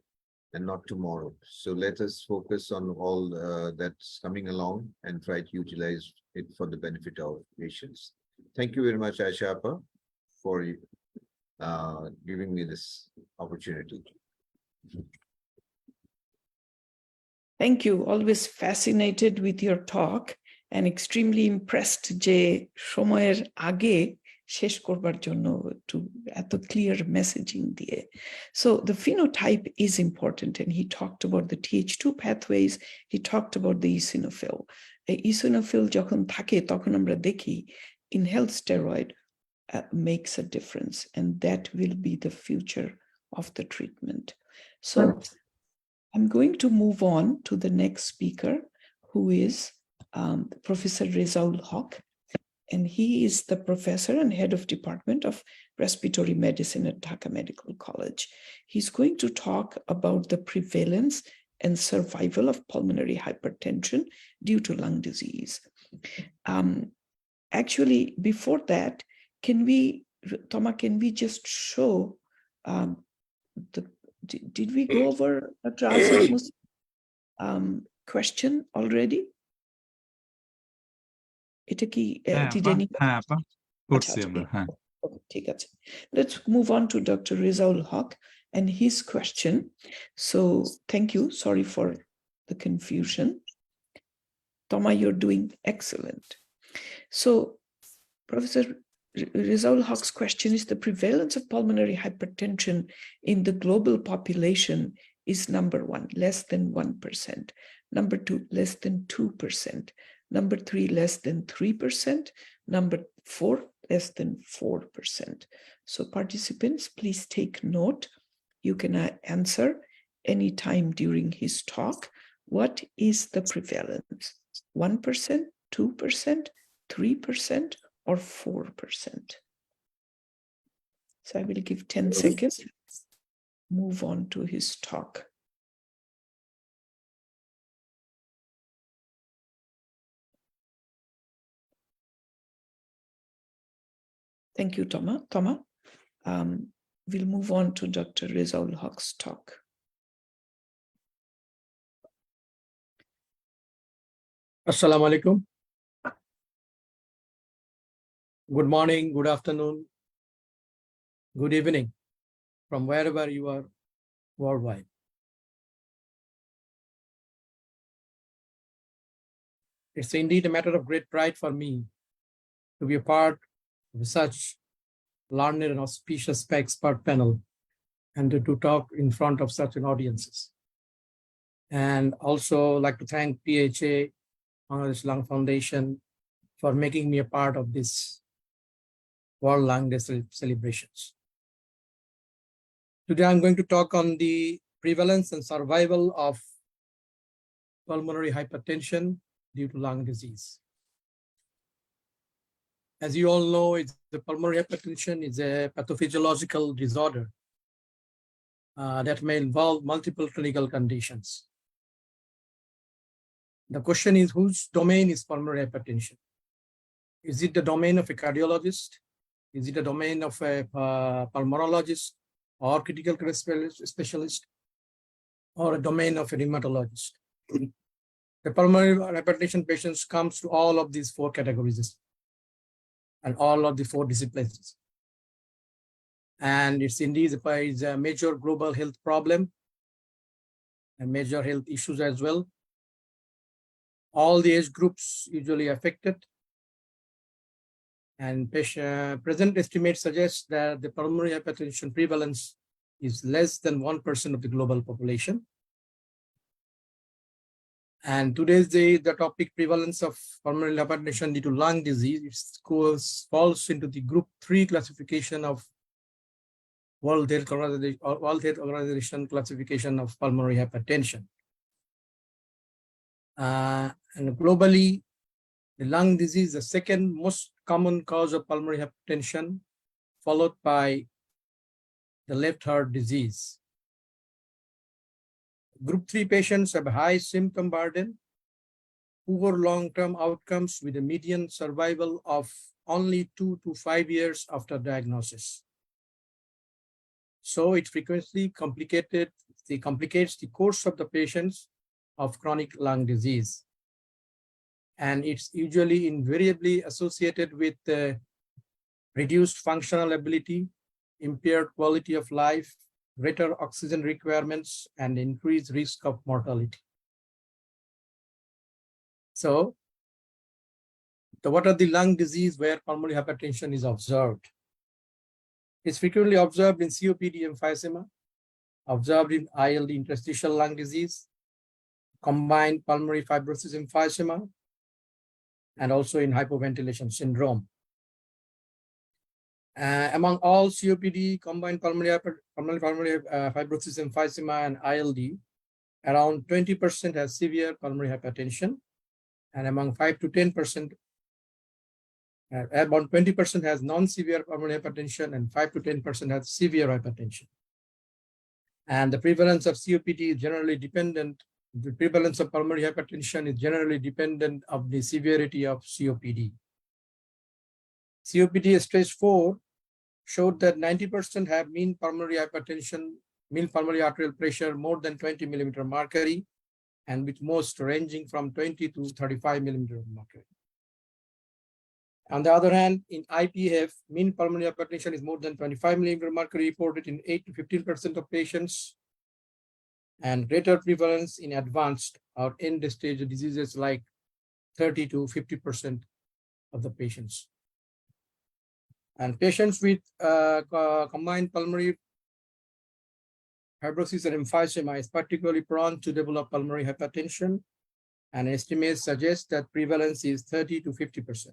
Speaker 3: and not tomorrow." So let us focus on all that's coming along and try to utilize it for the benefit of patients. Thank you very much, Aisha Appa, for giving me this opportunity.
Speaker 1: Thank you. Always fascinated with your talk and extremely impressed যে সময়ের আগে শেষ করবার জন্য একটু এত clear messaging দিয়ে. So the phenotype is important, and he talked about the Th2 pathways. He talked about the eosinophil. Eosinophil যখন থাকে তখন আমরা দেখি inhaled steroid makes a difference, and that will be the future of the treatment. So I'm going to move on to the next speaker, who is Professor Rezaul Haq, and he is the professor and head of Department of Respiratory Medicine at Dhaka Medical College. He's going to talk about the prevalence and survival of pulmonary hypertension due to lung disease. Actually, before that, Toma, can we just show did we go over Dr. Asif's question already? এটা কি did any-
Speaker 7: করছি আমরা, হ্যাঁ।
Speaker 1: Okay, ঠিক আছে. Let's move on to Dr. Rezaul Haq and his question. So thank you. Sorry for the confusion. Toma, you're doing excellent. So Professor Rezaul Haq's question is: the prevalence of pulmonary hypertension in the global population is number 1, less than 1%. Number 2, less than 2%. Number 3, less than 3%. Number 4, less than 4%. So participants, please take note. You can answer anytime during his talk. What is the prevalence? 1%, 2%, 3%, or 4%? So I will give 10 seconds. Move on to his talk. Thank you, Toma. We'll move on to Dr. Rezaul Haq's talk.
Speaker 10: Assalamu alaikum. Good morning, good afternoon, good evening, from wherever you are worldwide. It's indeed a matter of great pride for me to be a part of such learned and auspicious expert panel and to talk in front of such an audiences. And also like to thank PHA, Bangladesh Lung Foundation, for making me a part of this World Lung Day celebrations. Today, I'm going to talk on the prevalence and survival of pulmonary hypertension due to lung disease. As you all know, the pulmonary hypertension is a pathophysiological disorder that may involve multiple clinical conditions. The question is, whose domain is pulmonary hypertension? Is it the domain of a cardiologist? Is it a domain of a pulmonologist or critical care specialist, or a domain of a rheumatologist? The pulmonary hypertension patients comes to all of these 4 categories and all of the 4 disciplines. And it's indeed a major global health problem and major health issues as well. All the age groups usually affected. And present estimates suggest that the pulmonary hypertension prevalence is less than 1% of the global population. And today's the topic prevalence of pulmonary hypertension due to lung disease falls into the group 3 classification of World Health Organization classification of pulmonary hypertension. And globally, the lung disease is the second most common cause of pulmonary hypertension, followed by the left heart disease. Group 3 patients have high symptom burden, poor long-term outcomes with a median survival of only 2 to 5 years after diagnosis. So it frequently complicates the course of the patients of chronic lung disease. And it's usually invariably associated with reduced functional ability, impaired quality of life, greater oxygen requirements, and increased risk of mortality. So what are the lung disease where pulmonary hypertension is observed? It's frequently observed in COPD emphysema, observed in ILD interstitial lung disease, combined pulmonary fibrosis emphysema, and also in hypoventilation syndrome. Among all COPD, combined pulmonary fibrosis emphysema and ILD, around 20% has severe pulmonary hypertension, and among 5 to 10%, about 20% has non-severe pulmonary hypertension, and 5 to 10% has severe hypertension. And the prevalence of COPD is generally dependent. The prevalence of pulmonary hypertension is generally dependent of the severity of COPD. COPD stage 4 showed that 90% have mean pulmonary hypertension, mean pulmonary arterial pressure more than 20 millimeter mercury, and with most ranging from 20 to 35 millimeter mercury. On the other hand, in IPF, mean pulmonary hypertension is more than 25 millimeter mercury reported in 8 to 15% of patients, and greater prevalence in advanced or end stage diseases like 30 to 50% of the patients. And patients with combined pulmonary fibrosis and emphysema is particularly prone to develop pulmonary hypertension, and estimates suggest that prevalence is 30 to 50%.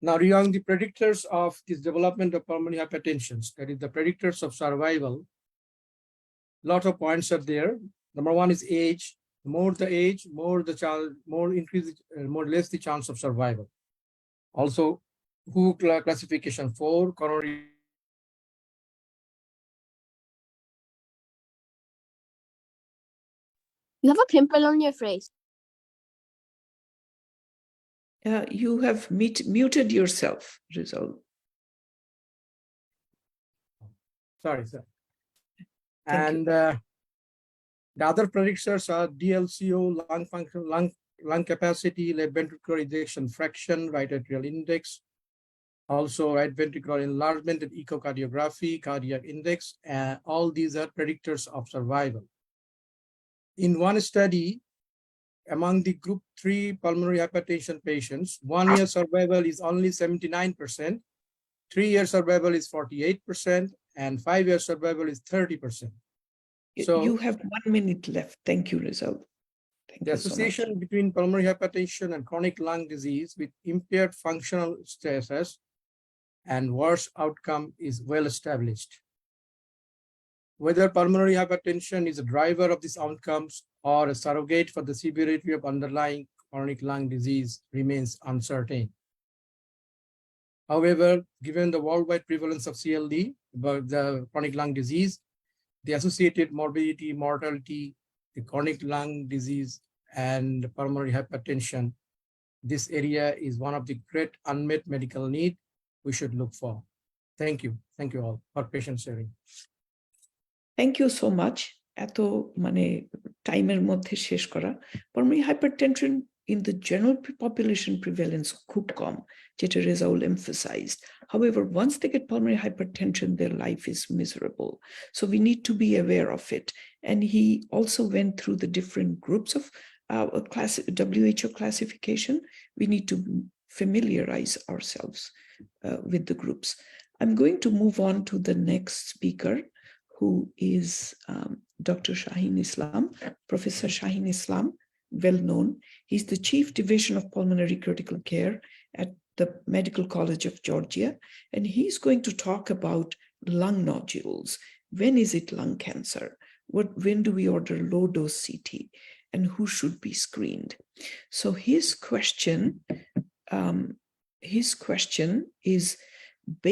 Speaker 10: Now, regarding the predictors of this development of pulmonary hypertension, that is the predictors of survival, lot of points are there. Number one is age. The more the age, more the child, more less the chance of survival. Also, WHO classification 4, coronary.
Speaker 5: You have a pimple on your face.
Speaker 1: You have muted yourself, Rizal.
Speaker 10: Sorry, sir.
Speaker 1: Thank you.
Speaker 10: And the other predictors are DLCO, lung function, lung capacity, left ventricular ejection fraction, right atrial index, also right ventricular enlargement and echocardiography, cardiac index, and all these are predictors of survival. In one study, among the group 3 pulmonary hypertension patients, 1 year survival is only 79%, 3 year survival is 48%, and 5 year survival is 30%. So
Speaker 1: you have 1 minute left. Thank you, Rizal. Thank
Speaker 10: the
Speaker 1: you so much.
Speaker 10: association between pulmonary hypertension and chronic lung disease with impaired functional status and worse outcome is well established. Whether pulmonary hypertension is a driver of these outcomes or a surrogate for the severity of underlying chronic lung disease remains uncertain. However, given the worldwide prevalence of CLD, the chronic lung disease, the associated morbidity, mortality, the chronic lung disease, and pulmonary hypertension, this area is one of the great unmet medical need we should look for. Thank you. Thank you all for patient sharing.
Speaker 1: Thank you so much. এত মানে টাইমের মধ্যে শেষ করা। pulmonary hypertension in the general population prevalence খুব কম, যেটা Rizal emphasized. However, once they get pulmonary hypertension, their life is miserable. So we need to be aware of it. And he also went through the different groups of WHO classification. We need to familiarize ourselves with the groups. I'm going to move on to the next speaker, who is Dr. Shaheen Islam, Professor Shaheen Islam, well known. He's the Chief Division of Pulmonary Critical Care at the Medical College of Georgia, and he's going to talk about lung nodules. When is it lung cancer? When do we order low-dose CT? And who should be screened? So his question is,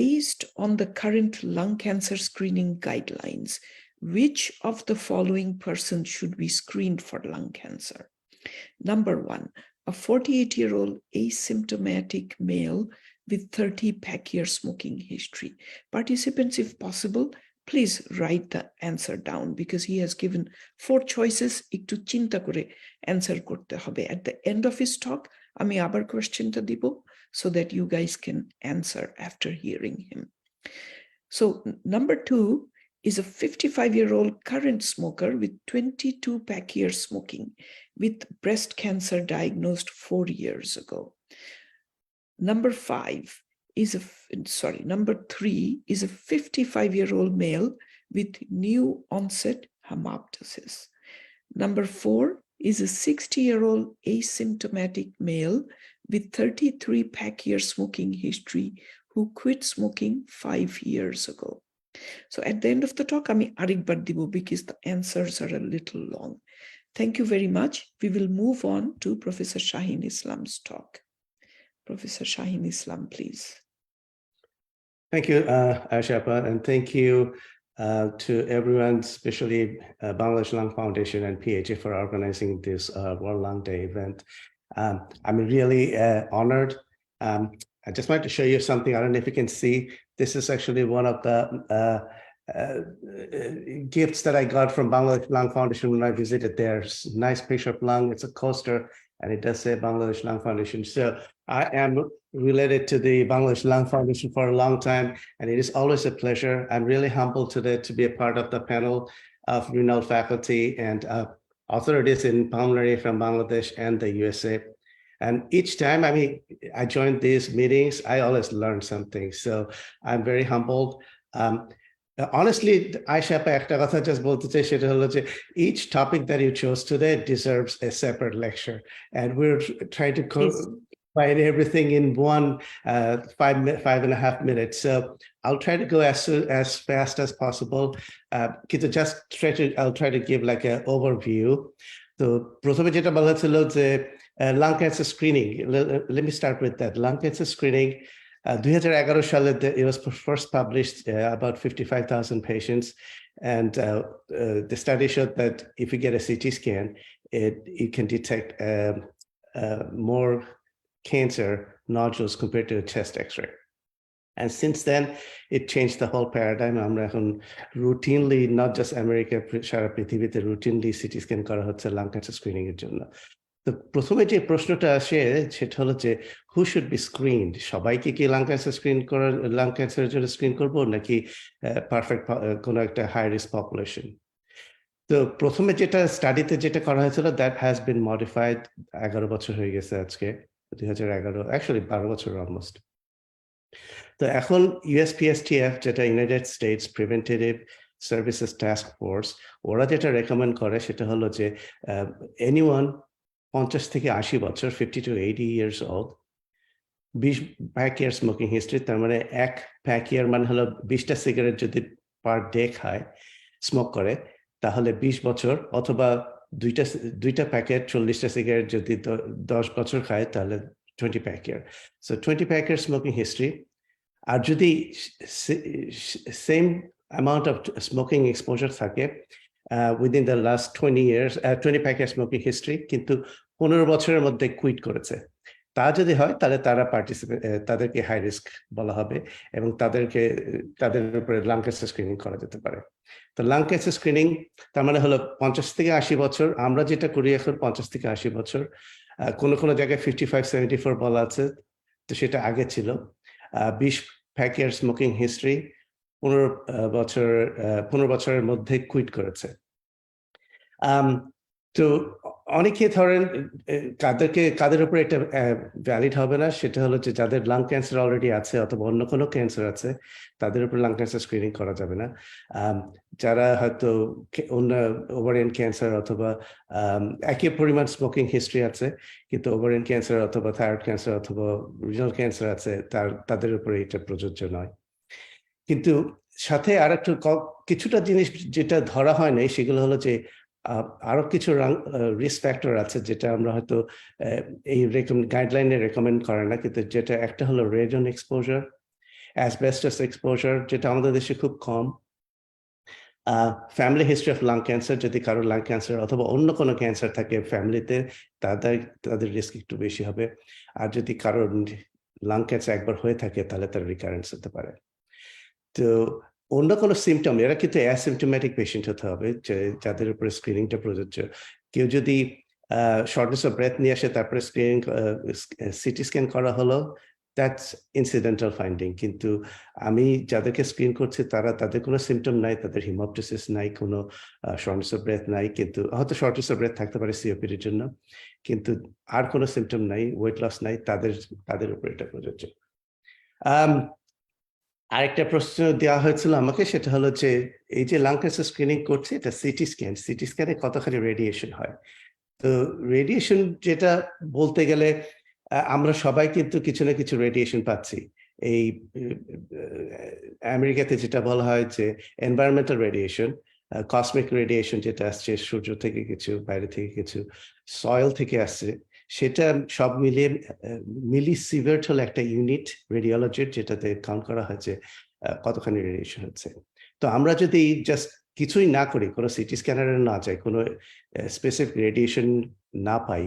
Speaker 1: based on the current lung cancer screening guidelines, which of the following persons should be screened for lung cancer? Number 1, a 48-year-old asymptomatic male with 30-pack-year smoking history. Participants, if possible, please write the answer down because he has given 4 choices. Ekটু চিন্তা করে answer করতে হবে. At the end of his talk, আমি আবার questionটা দিব so that you guys can answer after hearing him. So number 2 is a 55-year-old current smoker with 22 pack years smoking with breast cancer diagnosed 4 years ago. Number 3 is a 55-year-old male with new onset hemoptysis. Number 4 is a 60-year-old asymptomatic male with 33 pack year smoking history who quit smoking 5 years ago. So at the end of the talk, ami arikbar dibo because the answers are a little long. Thank you very much. We will move on to Professor Shaheen Islam's talk. Professor Shaheen Islam, please.
Speaker 11: Thank you, Ashapa, and thank you to everyone, especially Bangladesh Lung Foundation and PHA for organizing this World Lung Day event. I'm really honored. I just wanted to show you something. I don't know if you can see. This is actually one of the gifts that I got from Bangladesh Lung Foundation when I visited there. Nice picture of lung. It's a coaster, and it does say Bangladesh Lung Foundation. So I am related to the Bangladesh Lung Foundation for a long time, and it is always a pleasure. I'm really humbled today to be a part of the panel of renowned faculty and authorities in pulmonary from Bangladesh and the USA. And each time I join these meetings, I always learn something. So I'm very humbled. Honestly, Aisha, একটা কথা just বলতে চাই, সেটা হলো যে each topic that you chose today deserves a separate lecture, and we're trying to combine everything in one 5.5 minutes. So I'll try to go as fast as possible. I'll try to give like an overview. So প্রথমে যেটা বলা ছিল যে lung cancer screening. Let me start with that. Lung cancer screening. 2011 সালে it was first published about 55,000 patients, and the study showed that if you get a CT scan, it can detect more cancer nodules compared to a chest X-ray. And since then, it changed the whole paradigm. আমরা এখন routinely, not just America, সারা পৃথিবীতে routinely CT scan করা হচ্ছে lung cancer screening এর জন্য। তো প্রথমে যে প্রশ্নটা আসে সেটা হলো যে হু শুড বি স্ক্রিনড, সবাইকে কি লাং ক্যান্সার লাং ক্যান্সারের জন্য স্ক্রিন করবো নাকি পারফেক্ট কোনো একটা হাই রিস্ক পপুলেশন? তো প্রথমে যেটা স্টাডিতে যেটা করা হয়েছিল দ্যাট হ্যাজ বিন মডিফাইড, 11 বছর হয়ে গেছে আজকে, 2011 অ্যাকচুয়ালি 12 বছর অলমোস্ট। তো এখন USPSTF যেটা United states preventive services task force, ওরা যেটা রেকমেন্ড করে সেটা হলো যে এনিওয়ান 50 থেকে 80 বছর, 50 to 80 years old, 20 pack year smoking history, তার মানে 1 প্যাক ইয়ার মানে হলো 20টা সিগারেট যদি পার ডে খায়, স্মোক করে, তাহলে 20 বছর, অথবা দুইটা প্যাকেট 40টা সিগারেট যদি 10 বছর খায় তাহলে 20 প্যাক ইয়ার। সো 20 প্যাক ইয়ার স্মোকিং হিস্ট্রি। আর যদি same amount of smoking exposure থাকে within the last 20 years, 20 pack year smoking history, কিন্তু 15 বছরের মধ্যে কুইট করেছে, তা যদি হয় তাহলে তারা তাদেরকে হাই রিস্ক বলা হবে এবং তাদের উপরে লাং ক্যান্সার স্ক্রিনিং করা যেতে পারে। তো লাং ক্যান্সার স্ক্রিনিং তার মানে হলো 50 থেকে 80 বছর। আমরা যেটা করি এখন 50 থেকে 80 বছর, কোনো জায়গায় 55-74 বলা আছে, তো সেটা আগে ছিল। 20 pack year স্মোকিং হিস্ট্রি, 15 বছরের মধ্যে কুইট করেছে। তো অনেকে ধরেন কাদের উপরে এটা ভ্যালিড হবে না, সেটা হলো যে যাদের লাং ক্যান্সার অলরেডি আছে অথবা অন্য কোনো ক্যান্সার আছে তাদের উপর লাং ক্যান্সার স্ক্রিনিং করা যাবে না। যারা হয়তো অন্য ওভারিয়ান ক্যান্সার অথবা একই পরিমাণ স্মোকিং হিস্ট্রি আছে কিন্তু ওভারিয়ান ক্যান্সার অথবা থাইরয়েড ক্যান্সার অথবা রিনাল ক্যান্সার আছে, তাদের উপরে এটা প্রযোজ্য নয়। কিন্তু সাথে আর একটু কিছুটা জিনিস যেটা ধরা হয় নাই সেগুলো হলো যে আরো কিছু রিস্ক ফ্যাক্টর আছে যেটা আমরা হয়তো এই গাইডলাইনে রেকমেন্ড করে না, কিন্তু যেটা একটা হলো রেডিয়েশন এক্সপোজার, অ্যাসবেস্টাস এক্সপোজার, যেটা আমাদের দেশে খুব কম, family history of lung cancer, যদি কারো লাং ক্যান্সার অথবা অন্য কোনো ক্যান্সার থাকে ফ্যামিলিতে তাদের রিস্ক একটু বেশি হবে, আর যদি কারোর লাং ক্যান্সার একবার হয়ে থাকে তাহলে তার রিকারেন্স হতে পারে। তো অন্য কোনো সিমটম, এরা কিন্তু অ্যাসিমটোম্যাটিক পেশেন্ট হতে হবে যাদের উপরে স্ক্রিনিংটা প্রযোজ্য। কেউ যদি শর্টনেস অফ ব্রেথ নিয়ে আসে তারপরে সিটি স্ক্যান করা হলো, দ্যাটস ইনসিডেন্টাল ফাইন্ডিং। কিন্তু আমি যাদেরকে স্ক্রিন করছি তাদের কোনো সিমটম নাই, তাদের হিমোপটিসিস নাই, কোনো শর্টনেস অফ ব্রেথ নাই, কিন্তু হয়তো শর্টনেস অফ ব্রেথ থাকতে পারে সিওপিডির জন্য, কিন্তু আর কোনো সিমটম নাই, ওয়েট লস নাই, তাদের উপর এটা প্রযোজ্য। আরেকটা প্রশ্ন দেওয়া হয়েছিল আমাকে, সেটা হলো যে এই যে লাং ক্যান্সার স্ক্রিনিং করছে, এটা সিটি স্ক্যানে কতখানি রেডিয়েশন হয়। তো রেডিয়েশন যেটা বলতে গেলে আমরা সবাই কিন্তু কিছু না কিছু রেডিয়েশন পাচ্ছি। এই আমেরিকাতে যেটা বলা হয় যে এনভায়রনমেন্টাল রেডিয়েশন, কসমিক রেডিয়েশন যেটা আসছে সূর্য থেকে কিছু, বাইরে থেকে কিছু, সয়েল থেকে আসছে, সেটা সব মিলিয়ে মিলিসিভার্ট হলো একটা ইউনিট রেডিওলজির, যেটাতে কাউন্ট করা হয় যে কতখানি রেডিয়েশন হচ্ছে। তো আমরা যদি জাস্ট কিছুই না করি, কোনো সিটি স্ক্যানারে না যাই, কোনো স্পেসিফিক রেডিয়েশন না পাই,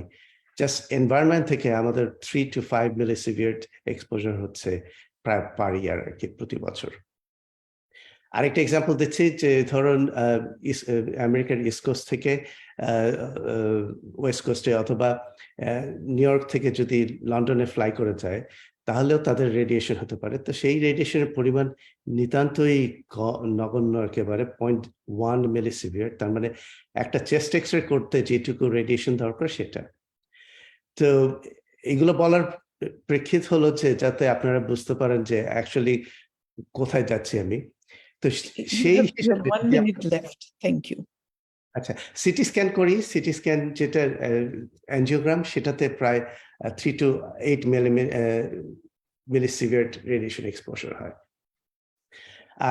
Speaker 11: জাস্ট এনভায়রনমেন্ট থেকে আমাদের 3 to 5 মিলিসিভিয়ার্ট এক্সপোজার হচ্ছে প্রায় পার ইয়ার আর কি, প্রতি বছর। আরেকটা এক্সাম্পল দিচ্ছি যে ধরুন আমেরিকার ইস্ট কোস্ট থেকে ওয়েস্ট কোস্টে অথবা নিউ ইয়র্ক থেকে যদি লন্ডনে ফ্লাই করে যায়, তাহলেও তাদের রেডিয়েশন হতে পারে। তো সেই রেডিয়েশনের পরিমাণ নিতান্তই নগণ্য, একেবারে 0.1 মিলিসিভিয়ার। তার মানে একটা চেস্ট এক্সরে করতে যেটুকু রেডিয়েশন দরকার সেটা। তো এগুলো বলার প্রেক্ষিত হলো যে যাতে আপনারা বুঝতে পারেন যে অ্যাকচুয়ালি কোথায় যাচ্ছি আমি। তো সেই
Speaker 1: You have 1 minute left. Thank you.
Speaker 11: আচ্ছা, সিটি স্ক্যান করি, সিটি স্ক্যান যেটা অ্যাঞ্জিওগ্রাম, সেটাতে প্রায় 3 to 8 মিলিসিভিয়ার্ট রেডিয়েশন এক্সপোজার হয়।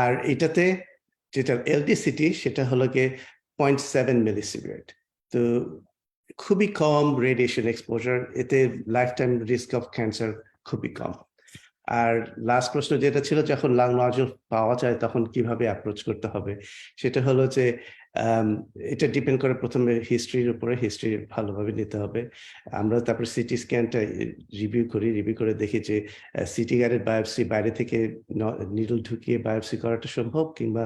Speaker 11: আর এটাতে যেটা এলডিসিটি, সেটা হলো গিয়ে 0.7 মিলিসিভিয়ার্ট। তো খুবই কম রেডিয়েশন এক্সপোজার, এতে life time risk of cancer খুবই কম। আর লাস্ট প্রশ্ন যেটা ছিল, যখন লাং নজল পাওয়া যায় তখন কিভাবে অ্যাপ্রোচ করতে হবে, সেটা হলো যে এটা ডিপেন্ড করে প্রথমে হিস্ট্রির উপরে, হিস্ট্রি ভালোভাবে নিতে হবে। আমরা তারপর সিটি স্ক্যানটা রিভিউ করে দেখি যে সিটি গাইডেড বায়োপসি, বাইরে থেকে নিডল ঢুকিয়ে বায়োপসি করাটা সম্ভব, কিংবা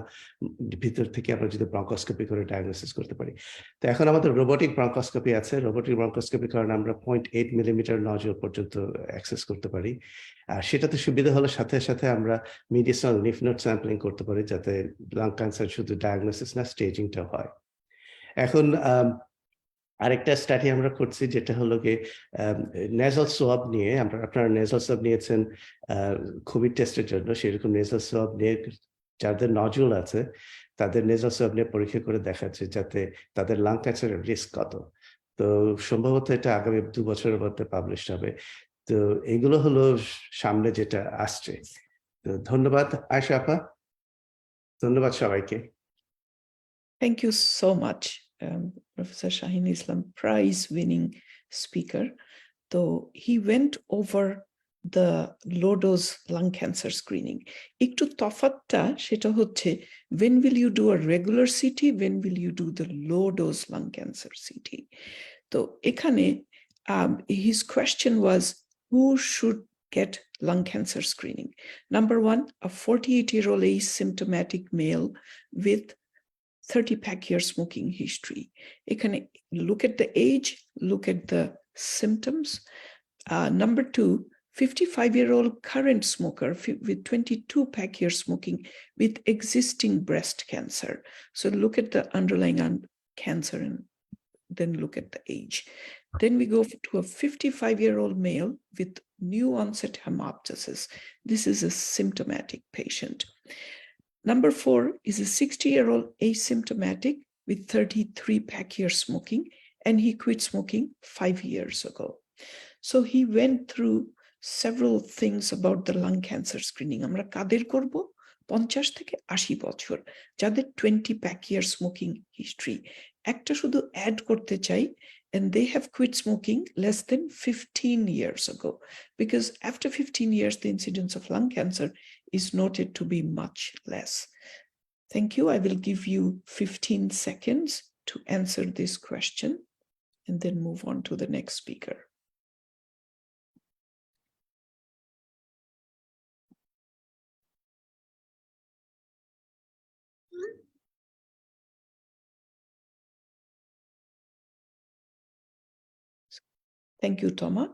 Speaker 11: ভিতর থেকে আমরা যদি ব্রঙ্কোস্কোপি করে ডায়াগনোসিস করতে পারি। তো এখন আমাদের রোবোটিক ব্রঙ্কোস্কোপি আছে। রোবোটিক ব্রঙ্কোস্কোপির কারণে আমরা 0.8 মিলিমিটার নজল পর্যন্ত অ্যাক্সেস করতে পারি। আর সেটাতে সুবিধা হলো সাথে সাথে আমরা মিডিয়াসনাল লিম্ফ নোড স্যাম্পলিং করতে পারি, যাতে লাং ক্যান্সার শুধু ডায়াগনোসিস না, স্টেজিংটা হয়। এখন আরেকটা স্টাডি আমরা করছি, যেটা হলো গিয়ে নেজাল সোয়াব নিয়ে। আপনারা নেজাল সোয়াব নিয়েছেন কোভিড টেস্টের জন্য, সেরকম নেজাল সোয়াব নিয়ে যাদের নজুল আছে তাদের নেজাল সোয়াব নিয়ে পরীক্ষা করে দেখাচ্ছে যাতে তাদের লাং ক্যান্সারের রিস্ক কত। তো সম্ভবত এটা আগামী 2 বছরের মধ্যে পাবলিশ হবে। তো এগুলো হলো সামনে যেটা আসছে। তো ধন্যবাদ আয়েশা আপা, ধন্যবাদ সবাইকে।
Speaker 1: Thank you so much, Professor Shaheen Islam, prize-winning speaker. So he went over the low dose lung cancer screening. একটু তফাৎটা সেটা হচ্ছে, when will you do a regular CT, when will you do the low dose lung cancer CT? তো এখানে his question was, who should get lung cancer screening? Number one, a 48-year-old asymptomatic male with 30-pack year smoking history. Ekhane look at the age, look at the symptoms. Number two, 55-year-old current smoker with 22-pack year smoking with existing breast cancer. So look at the underlying cancer and then look at the age. Then we go to a 55-year-old male with new onset hemoptysis. This is a symptomatic patient. Number four is a 60-year-old asymptomatic with 33-pack year smoking, and he quit smoking 5 years ago. So he went through several things about the lung cancer screening. Amra kader korbo 50 থেকে 80 বছর, যাদের 20-pack year smoking history. একটা শুধু add করতে চাই, and they have quit smoking less than 15 years ago, because after 15 years the incidence of lung cancer is noted to be much less. Thank you. I will give you 15 seconds to answer this question and then move on to the next speaker. Thank you, Toma.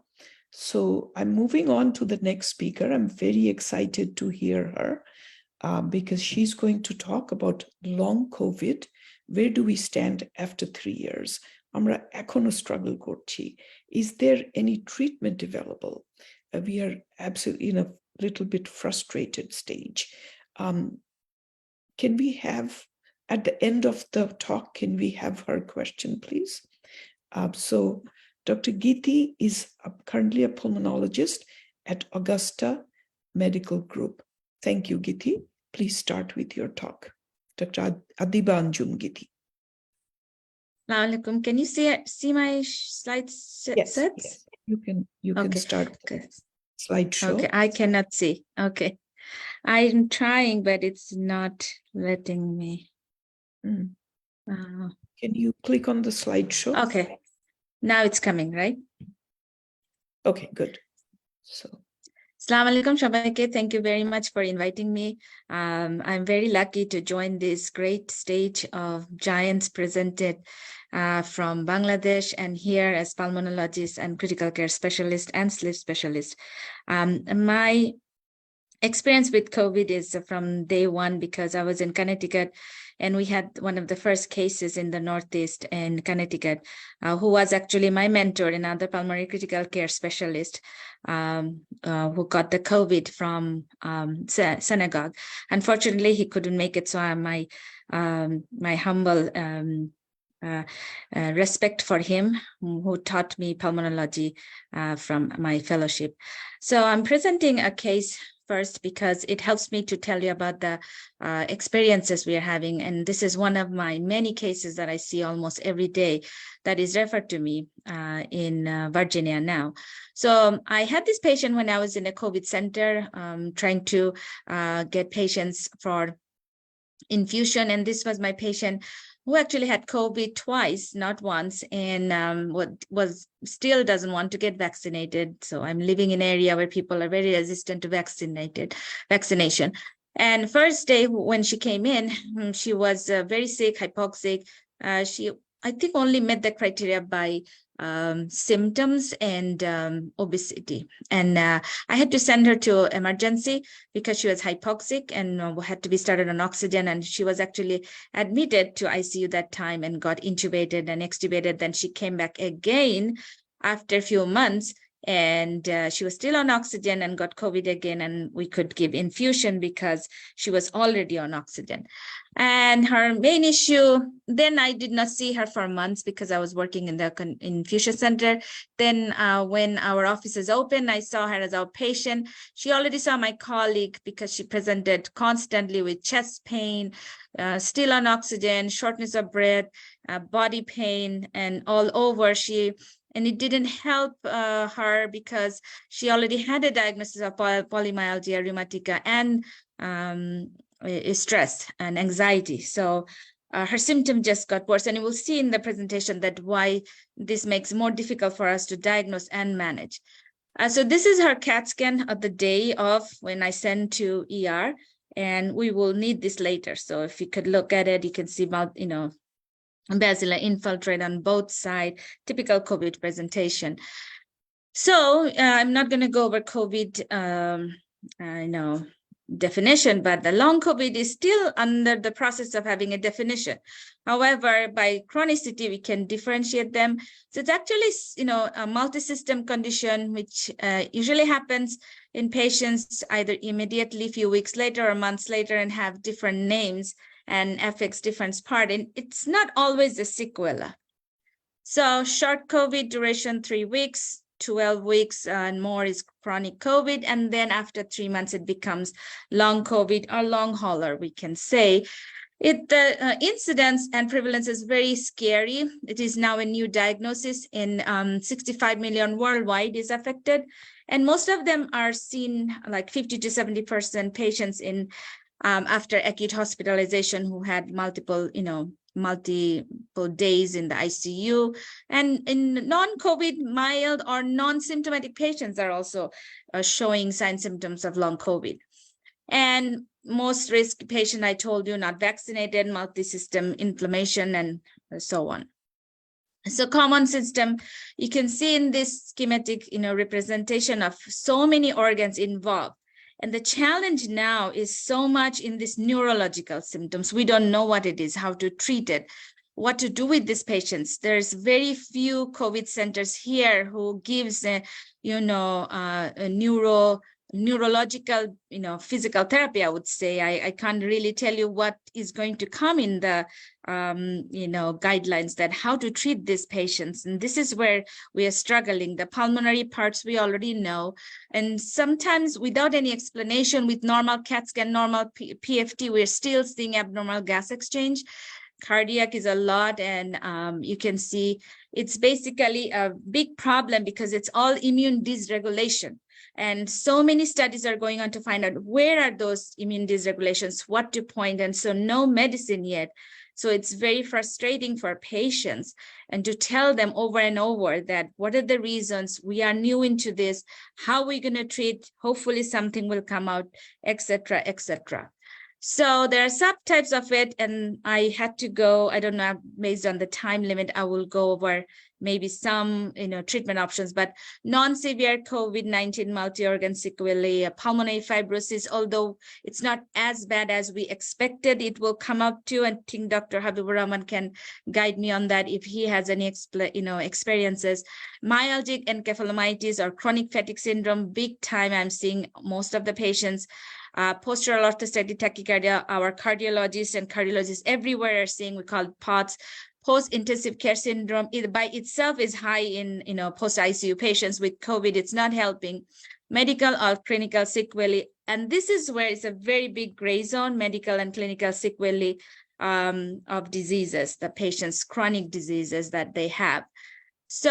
Speaker 1: So I'm moving on to the next speaker. I'm very excited to hear her because she's going to talk about long COVID. Where do we stand after 3 years? Amra echono struggle korchi. Is there any treatment available? We are absolutely in a little bit frustrated stage. Can we have, at the end of the talk, can we have her question, please? So Dr. Geeti is currently a pulmonologist at Augusta Medical Group. Thank you, Geeti. Please start with your talk. Dr. Adiba Anjum Geeti.
Speaker 12: Assalamualaikum. Can you see my slides
Speaker 1: Yes,
Speaker 12: sets?
Speaker 1: yes. You can
Speaker 12: Okay.
Speaker 1: start with
Speaker 12: Okay.
Speaker 1: slideshow.
Speaker 12: Okay, I cannot see. Okay. I'm trying, but it's not letting me.
Speaker 1: Can you click on the slideshow?
Speaker 12: Okay. Now it's coming, right?
Speaker 1: Okay, good. So
Speaker 12: Assalamualaikum Shabaike. Thank you very much for inviting me. I'm very lucky to join this great stage of giants presented from Bangladesh and here as pulmonologist and critical care specialist and sleep specialist. My experience with COVID is from day one because I was in Connecticut and we had one of the first cases in the Northeast in Connecticut who was actually my mentor, another pulmonary critical care specialist who got the COVID from synagogue. Unfortunately, he couldn't make it, so my humble respect for him who taught me pulmonology from my fellowship. So I'm presenting a case first because it helps me to tell you about the experiences we are having. And this is one of my many cases that I see almost every day that is referred to me in Virginia now. So I had this patient when I was in a COVID center trying to get patients for infusion. And this was my patient who actually had COVID twice, not once, and was still doesn't want to get vaccinated. So I'm living in an area where people are very resistant to vaccination. And first day when she came in, she was very sick, hypoxic. She, I think, only met the criteria by symptoms and obesity. And I had to send her to emergency because she was hypoxic and had to be started on oxygen. And she was actually admitted to ICU that time and got intubated and extubated. Then she came back again after a few months and she was still on oxygen and got COVID again. And we could give infusion because she was already on oxygen. And her main issue, then I did not see her for months because I was working in the infusion center. Then when our office is open, I saw her as outpatient. She already saw my colleague because she presented constantly with chest pain, still on oxygen, shortness of breath, body pain, and all over. And it didn't help her because she already had a diagnosis of polymyalgia rheumatica and stress and anxiety. So her symptom just got worse. And you will see in the presentation that why this makes it more difficult for us to diagnose and manage. So this is her CAT scan of the day of when I send to ER, and we will need this later. So if you could look at it, you can see about, basilar infiltrate on both sides, typical COVID presentation. So I'm not going to go over COVID, definition, but the long COVID is still under the process of having a definition. However, by chronicity, we can differentiate them. So it's actually, a multi-system condition, which usually happens in patients either immediately, few weeks later or months later, and have different names and affects different part. And it's not always a sequela. So short COVID duration, 3 weeks, 12 weeks and more is chronic COVID. And then after 3 months, it becomes long COVID or long hauler, we can say. The incidence and prevalence is very scary. It is now a new diagnosis in 65 million worldwide is affected. And most of them are seen like 50 to 70% patients in after acute hospitalization who had multiple days in the ICU. And in non-COVID, mild or non-symptomatic patients are also showing signs, symptoms of long COVID. And most risk patient, I told you, not vaccinated, multi-system inflammation, and so on. So common system, you can see in this schematic, representation of so many organs involved. And the challenge now is so much in these neurological symptoms. We don't know what it is, how to treat it, what to do with these patients. There's very few COVID centers here who gives, a neurological, physical therapy, I would say. I can't really tell you what is going to come in the, guidelines that how to treat these patients. And this is where we are struggling. The pulmonary parts we already know. And sometimes without any explanation with normal CAT scan, normal PFT, we're still seeing abnormal gas exchange. Cardiac is a lot, and you can see it's basically a big problem because it's all immune dysregulation. And so many studies are going on to find out where are those immune dysregulations, what to point, and so no medicine yet. So it's very frustrating for patients, and to tell them over and over that what are the reasons, we are new into this, how we're going to treat, hopefully something will come out, etc., etc. So there are subtypes of it, and I had to go, I don't know, based on the time limit, I will go over maybe some, treatment options, but non-severe COVID-19 multi-organ sequelae, pulmonary fibrosis, although it's not as bad as we expected, it will come up too. And I think Dr. Habibur Rahman can guide me on that if he has any, experiences. Myalgic encephalomyelitis or chronic fatigue syndrome, big time. I'm seeing most of the patients. Postural orthostatic tachycardia, our cardiologists and cardiologists everywhere are seeing, we call it POTS. Post-intensive care syndrome, it by itself is high in, post-ICU patients with COVID. It's not helping. Medical or clinical sequelae. And this is where it's a very big gray zone, medical and clinical sequelae of diseases, the patient's chronic diseases that they have. So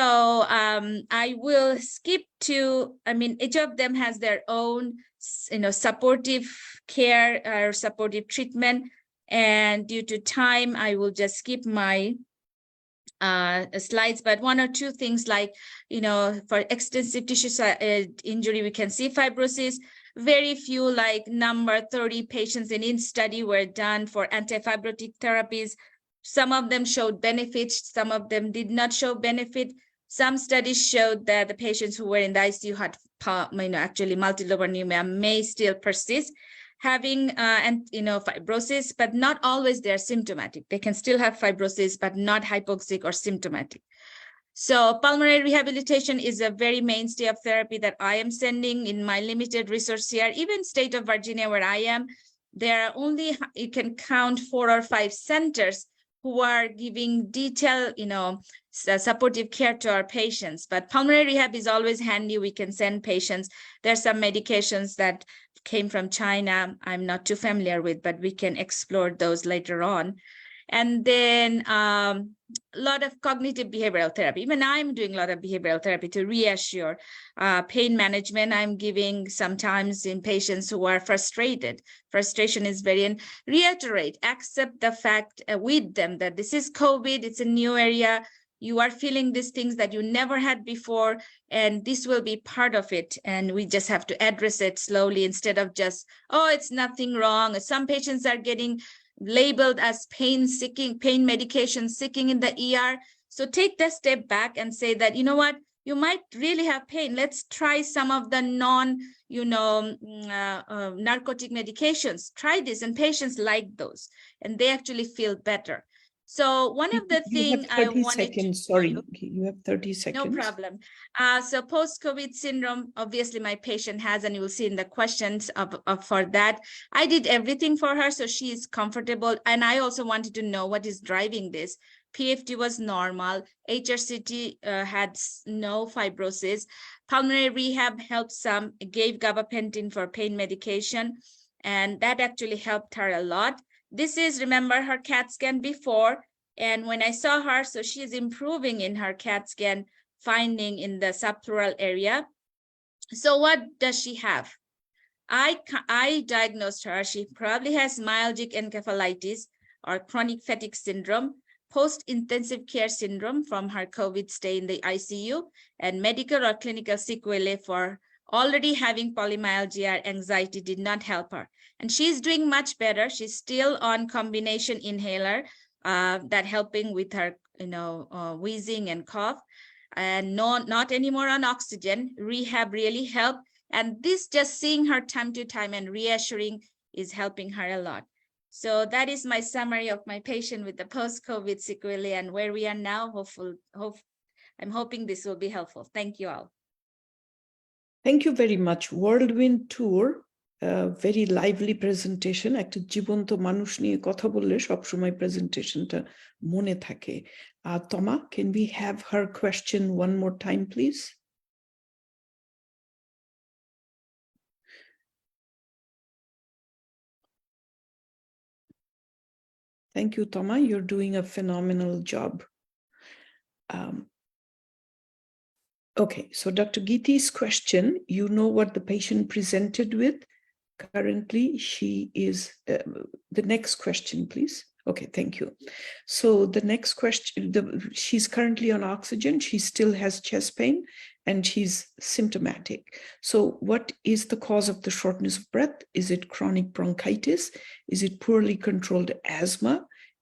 Speaker 12: I will skip to, each of them has their own, supportive care or supportive treatment. And due to time, I will just skip my slides, but one or two things like, for extensive tissue injury, we can see fibrosis. Very few, like number 30 patients in each study were done for antifibrotic therapies. Some of them showed benefits, some of them did not show benefit. Some studies showed that the patients who were in the ICU had, actually multilobar pneumonia may still persist, having fibrosis, but not always they're symptomatic. They can still have fibrosis, but not hypoxic or symptomatic. So pulmonary rehabilitation is a very mainstay of therapy that I am sending in my limited resource here. Even state of Virginia, where I am, there are only, you can count 4 or 5 centers who are giving detailed, supportive care to our patients. But pulmonary rehab is always handy. We can send patients. There's some medications that came from China I'm not too familiar with, but we can explore those later on. And then a lot of cognitive behavioral therapy. Even I'm doing a lot of behavioral therapy to reassure. Pain management I'm giving sometimes in patients who are frustrated. Frustration is very, and reiterate, accept the fact with them that this is COVID, it's a new area. You are feeling these things that you never had before, and this will be part of it. And we just have to address it slowly instead of just, oh, it's nothing wrong. Some patients are getting labeled as pain medication seeking in the ER. So take that step back and say that, you know what, you might really have pain. Let's try some of the narcotic medications. Try this, and patients like those, and they actually feel better. So one of the things I wanted to,
Speaker 1: sorry, you have 30 seconds.
Speaker 12: No problem. So post-COVID syndrome, obviously my patient has, and you will see in the questions for that. I did everything for her, so she is comfortable. And I also wanted to know what is driving this. PFT was normal. HRCT had no fibrosis. Pulmonary rehab helped some, gave gabapentin for pain medication, and that actually helped her a lot. This is, remember, her CAT scan before, and when I saw her, so she is improving in her CAT scan finding in the subpleural area. So what does she have? I diagnosed her. She probably has myalgic encephalitis or chronic fatigue syndrome, post-intensive care syndrome from her COVID stay in the ICU, and medical or clinical sequelae for already having polymyalgia or anxiety did not help her. And she's doing much better. She's still on combination inhaler that helping with her wheezing and cough, and not anymore on oxygen. Rehab really helped. And this just seeing her time to time and reassuring is helping her a lot. So that is my summary of my patient with the post-COVID sequelae and where we are now. I'm hoping this will be helpful. Thank you all.
Speaker 1: Thank you very much. Whirlwind Tour, very lively presentation. একটা জীবন্ত মানুষ নিয়ে কথা বললে সবসময় প্রেজেন্টেশনটা মনে থাকে। Toma, can we have her question one more time, please? Thank you, Toma. You're doing a phenomenal job. Okay, so Dr. Geeti's question, you know what the patient presented with. Currently, she is, the next question, please. Okay, thank you. So the next question, she's currently on oxygen. She still has chest pain and she's symptomatic. So what is the cause of the shortness of breath? Is it chronic bronchitis? Is it poorly controlled asthma?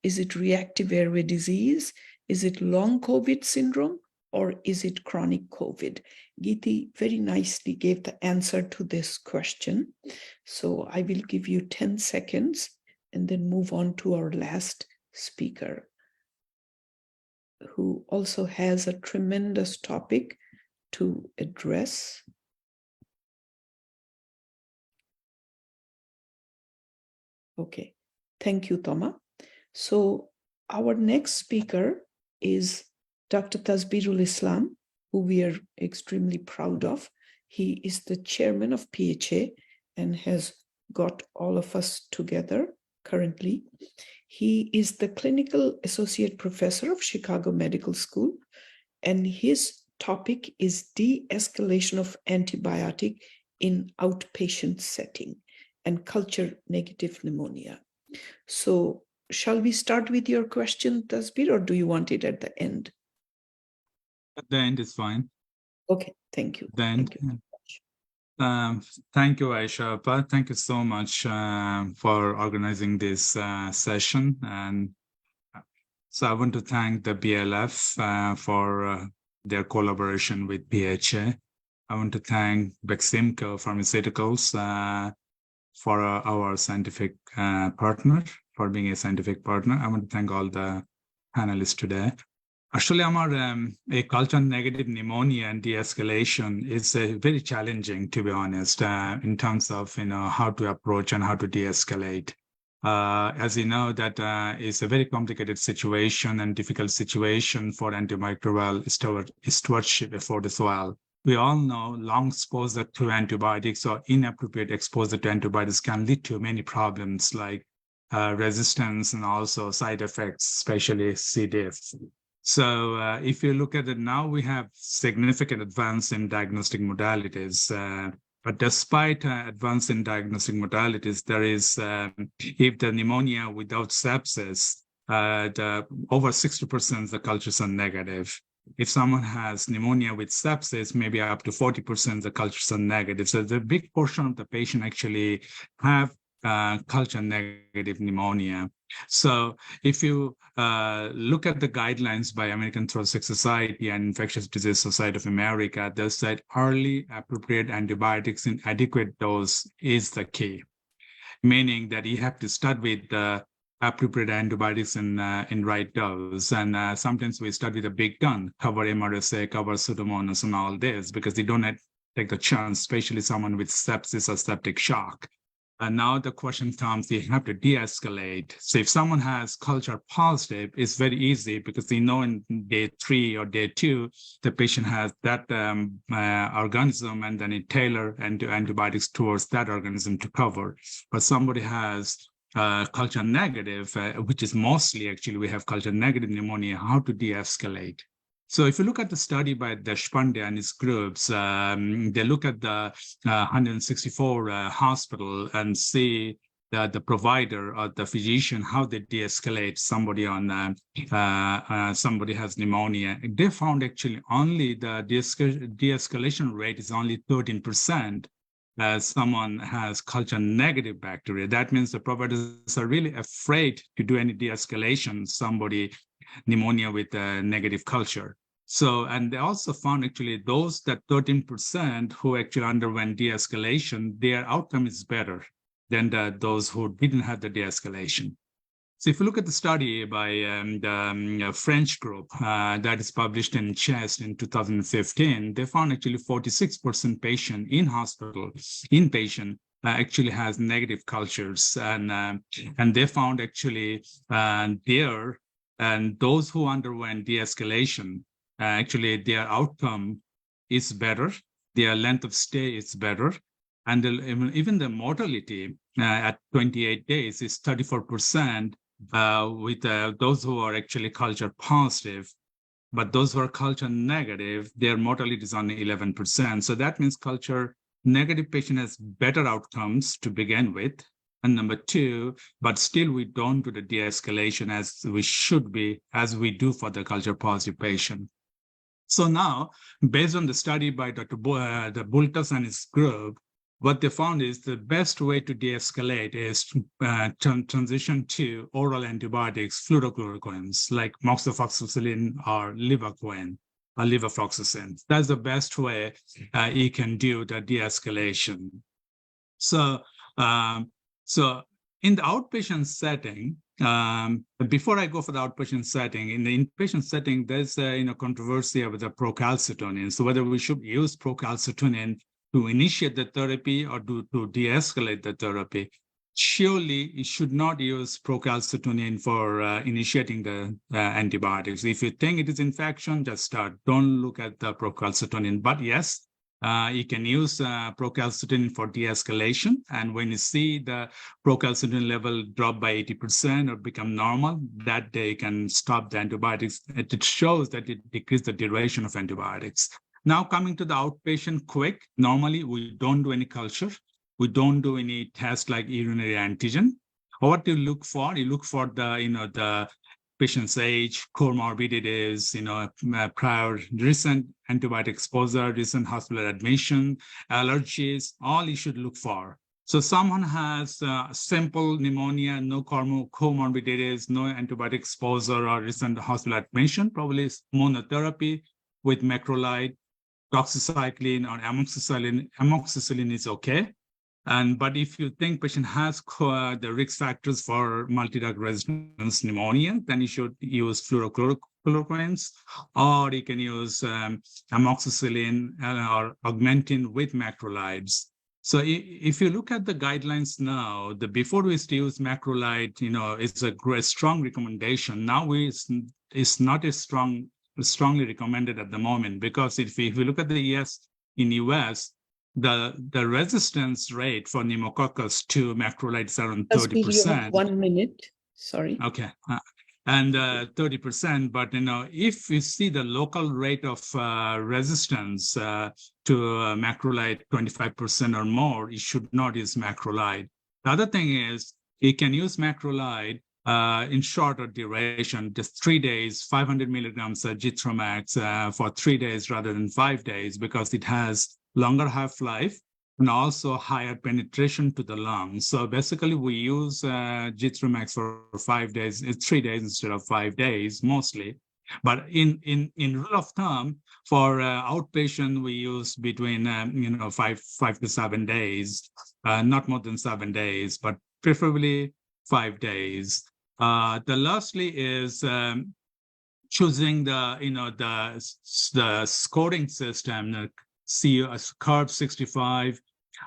Speaker 1: Is it reactive airway disease? Is it long COVID syndrome? Or is it chronic COVID? Geeti very nicely gave the answer to this question. So I will give you 10 seconds and then move on to our last speaker, who also has a tremendous topic to address. Okay, thank you, Toma. So our next speaker is Dr. Tasbirul Islam, who we are extremely proud of. He is the chairman of PHA and has got all of us together currently. He is the clinical associate professor of Chicago Medical School, and his topic is de-escalation of antibiotic in outpatient setting and culture negative pneumonia. So shall we start with your question, Tasbir, or do you want it at the end?
Speaker 7: At the end is fine.
Speaker 1: Okay, thank you.
Speaker 7: The end. Thank you, Aisha. Thank you so much for organizing this session. And so I want to thank the BLF for their collaboration with PHA. I want to thank Beximco Pharmaceuticals for our scientific partner, for being a scientific partner. I want to thank all the panelists today. Actually, a culture negative pneumonia and de-escalation is very challenging, to be honest, in terms of how to approach and how to de-escalate. As you know, that is a very complicated situation and difficult situation for antimicrobial stewardship effort as well. We all know long exposure to antibiotics or inappropriate exposure to antibiotics can lead to many problems like resistance and also side effects, especially C. diff. So if you look at it now, we have significant advance in diagnostic modalities. But despite advance in diagnostic modalities, there is, if the pneumonia without sepsis, over 60% the cultures are negative. If someone has pneumonia with sepsis, maybe up to 40% the cultures are negative. So the big portion of the patient actually have culture negative pneumonia. So if you look at the guidelines by American Thoracic Society and Infectious Disease Society of America, they said early appropriate antibiotics in adequate dose is the key, meaning that you have to start with the appropriate antibiotics in right dose. And sometimes we start with a big gun, cover MRSA, cover Pseudomonas and all this, because they don't take the chance, especially someone with sepsis or septic shock. And now the question comes, you have to de-escalate. So if someone has culture positive, it's very easy because they know in day 3 or day 2, the patient has that organism and then it tailor antibiotics towards that organism to cover. But somebody has culture negative, which is mostly actually we have culture negative pneumonia, how to de-escalate. So if you look at the study by Deshpande and his groups, they look at the 164 hospital and see the provider or the physician, how they de-escalate somebody on somebody has pneumonia. They found actually only the de-escalation rate is only 13%. As someone has culture negative bacteria. That means the providers are really afraid to do any de-escalation. Somebody pneumonia with a negative culture. So, and they also found actually those that 13% who actually underwent de-escalation, their outcome is better than those who didn't have the de-escalation. So if you look at the study by the French group that is published in CHEST in 2015, they found actually 46% patient in hospital, inpatient, actually has negative cultures. And they found actually there, and those who underwent de-escalation, actually their outcome is better, their length of stay is better, and even the mortality at 28 days is 34%. With those who are actually culture positive, but those who are culture negative, their mortality is only 11%. So that means culture negative patient has better outcomes to begin with. And number two, but still we don't do the de-escalation as we should be, as we do for the culture positive patient. So now, based on the study by Dr. The Bultas and his group, what they found is the best way to de-escalate is transition to oral antibiotics, fluorochloroquines, like moxifloxacin or levaquin or levofloxacin. That's the best way you can do the de-escalation. So, so in the outpatient setting, before I go for the outpatient setting, in the inpatient setting, there's controversy with the procalcitonin. So whether we should use procalcitonin to initiate the therapy or to de-escalate the therapy. Surely you should not use procalcitonin for initiating the antibiotics. If you think it is infection, just start. Don't look at the procalcitonin. But yes, you can use procalcitonin for de-escalation. And when you see the procalcitonin level drop by 80% or become normal, that day you can stop the antibiotics. It shows that it decreases the duration of antibiotics. Now coming to the outpatient quick, normally we don't do any culture. We don't do any tests like urinary antigen. What you look for the, the patient's age, comorbidities, prior recent antibiotic exposure, recent hospital admission, allergies, all you should look for. So someone has simple pneumonia, no comorbidities, no antibiotic exposure or recent hospital admission, probably monotherapy with macrolide, doxycycline or amoxicillin is okay. But if you think patient has the risk factors for multi-drug resistant pneumonia, then you should use fluorochloroquines, or you can use amoxicillin or augmentin with macrolides. So if you look at the guidelines now, before we used to use macrolide, it's a strong recommendation. Now it's not as strongly recommended at the moment, because if you look at the US, the resistance rate for pneumococcus to macrolide is around 30%.
Speaker 1: 1 minute, sorry.
Speaker 7: Okay, and 30%. But if you see the local rate of resistance to macrolide 25% or more, you should not use macrolide. The other thing is you can use macrolide in shorter duration, just 3 days, 500 milligrams of Zithromax for 3 days rather than 5 days, because it has longer half-life and also higher penetration to the lungs. So basically we use Zithromax for 5 days, 3 days instead of 5 days mostly. But in rule of thumb, for outpatient, we use between 5 to 7 days, not more than 7 days, but preferably 5 days. The lastly is choosing the scoring system, CURB-65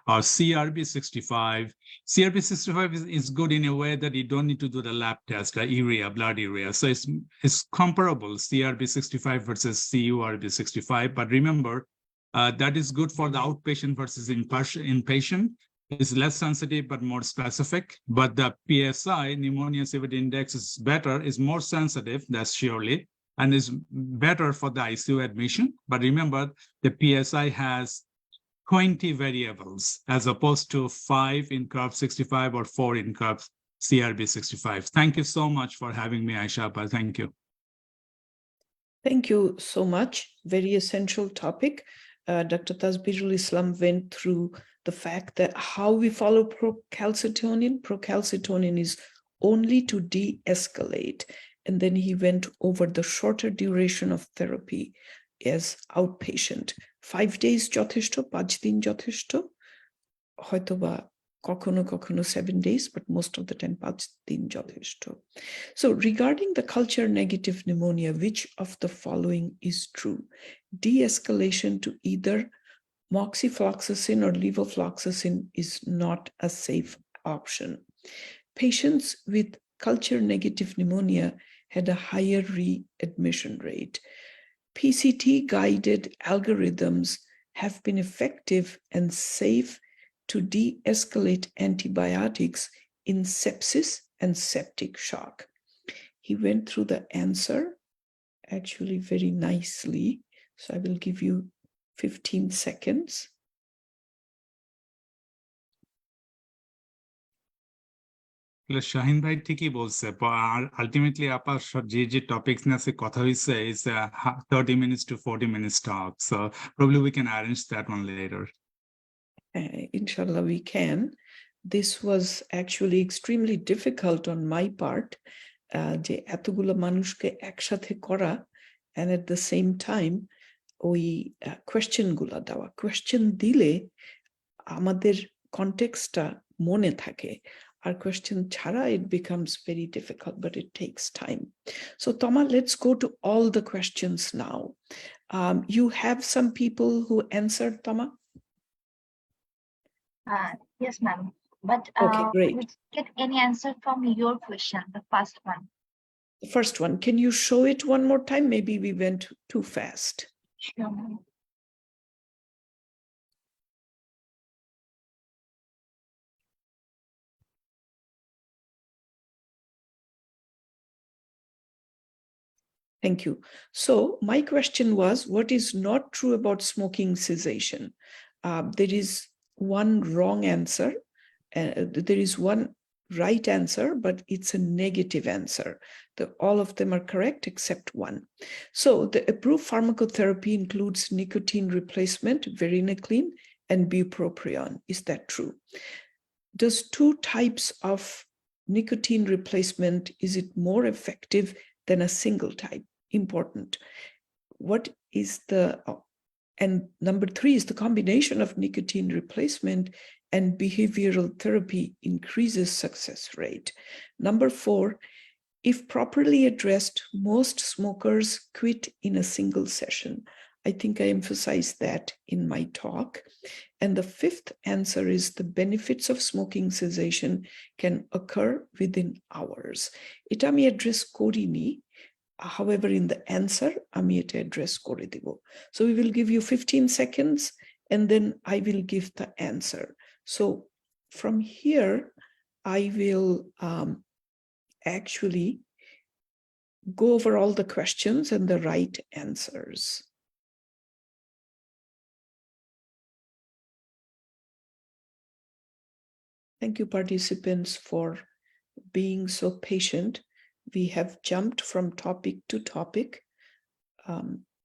Speaker 7: or CRB-65. CRB-65 is good in a way that you don't need to do the lab test, urea, blood urea. So it's comparable, CRB-65 versus CURB-65. But remember, that is good for the outpatient versus inpatient. It's less sensitive, but more specific. But the PSI, pneumonia severity index, is more sensitive, that's surely, and is better for the ICU admission. But remember, the PSI has 20 variables as opposed to 5 in CURB-65 or 4 in CRB-65. Thank you so much for having me, Aisha. Thank you.
Speaker 1: Thank you so much. Very essential topic. Dr. Tasbirul Islam went through the fact that how we follow procalcitonin. Procalcitonin is only to de-escalate. and then he went over the shorter duration of therapy as outpatient. 5 days যথেষ্ট, 5 দিন যথেষ্ট, হয়তোবা কখনো কখনো 7 days, but most of the time 5 দিন যথেষ্ট. So regarding the culture negative pneumonia, which of the following is true? De-escalation to either moxifloxacin or levofloxacin is not a safe option. Patients with culture negative pneumonia had a higher readmission rate. PCT guided algorithms have been effective and safe to de-escalate antibiotics in sepsis and septic shock. He went through the answer actually very nicely. So I will give you 15 seconds.
Speaker 7: Shahin ভাই ঠিকই বলছে, আর ultimately আপা যে topics নিয়ে আছে কথা হইছে is 30 minutes to 40 minutes talk, so probably we can arrange that one later.
Speaker 1: Inshallah we can. This was actually extremely difficult on my part, যে এতগুলো মানুষকে একসাথে করা, and at the same time ওই কোয়েশ্চেন গুলা দেওয়া। কোয়েশ্চেন দিলে আমাদের কনটেক্সটটা মনে থাকে, আর কোয়েশ্চেন ছাড়া it becomes very difficult, but it takes time. So Toma, let's go to all the questions now. You have some people who answered, Toma?
Speaker 6: Yes, ma'am. But
Speaker 1: Okay, great.
Speaker 6: we didn't get any answer from your question, the first one.
Speaker 1: The first one, can you show it one more time? Maybe we went too fast.
Speaker 6: Sure, ma'am.
Speaker 1: Thank you. So my question was, what is not true about smoking cessation? There is one wrong answer. There is one right answer, but it's a negative answer. All of them are correct except one. So the approved pharmacotherapy includes nicotine replacement, varenicline, and bupropion. Is that true? Does two types of nicotine replacement, is it more effective than a single type? Important. What is the, and number 3 is the combination of nicotine replacement and behavioral therapy increases success rate. Number 4, if properly addressed, most smokers quit in a single session. I think I emphasized that in my talk. And the 5th answer is the benefits of smoking cessation can occur within hours. Eta ami address korini. However, in the answer, আমি এটা address করে দিব. So we will give you 15 seconds and then I will give the answer. So from here, I will actually go over all the questions and the right answers. Thank you, participants, for being so patient. We have jumped from topic to topic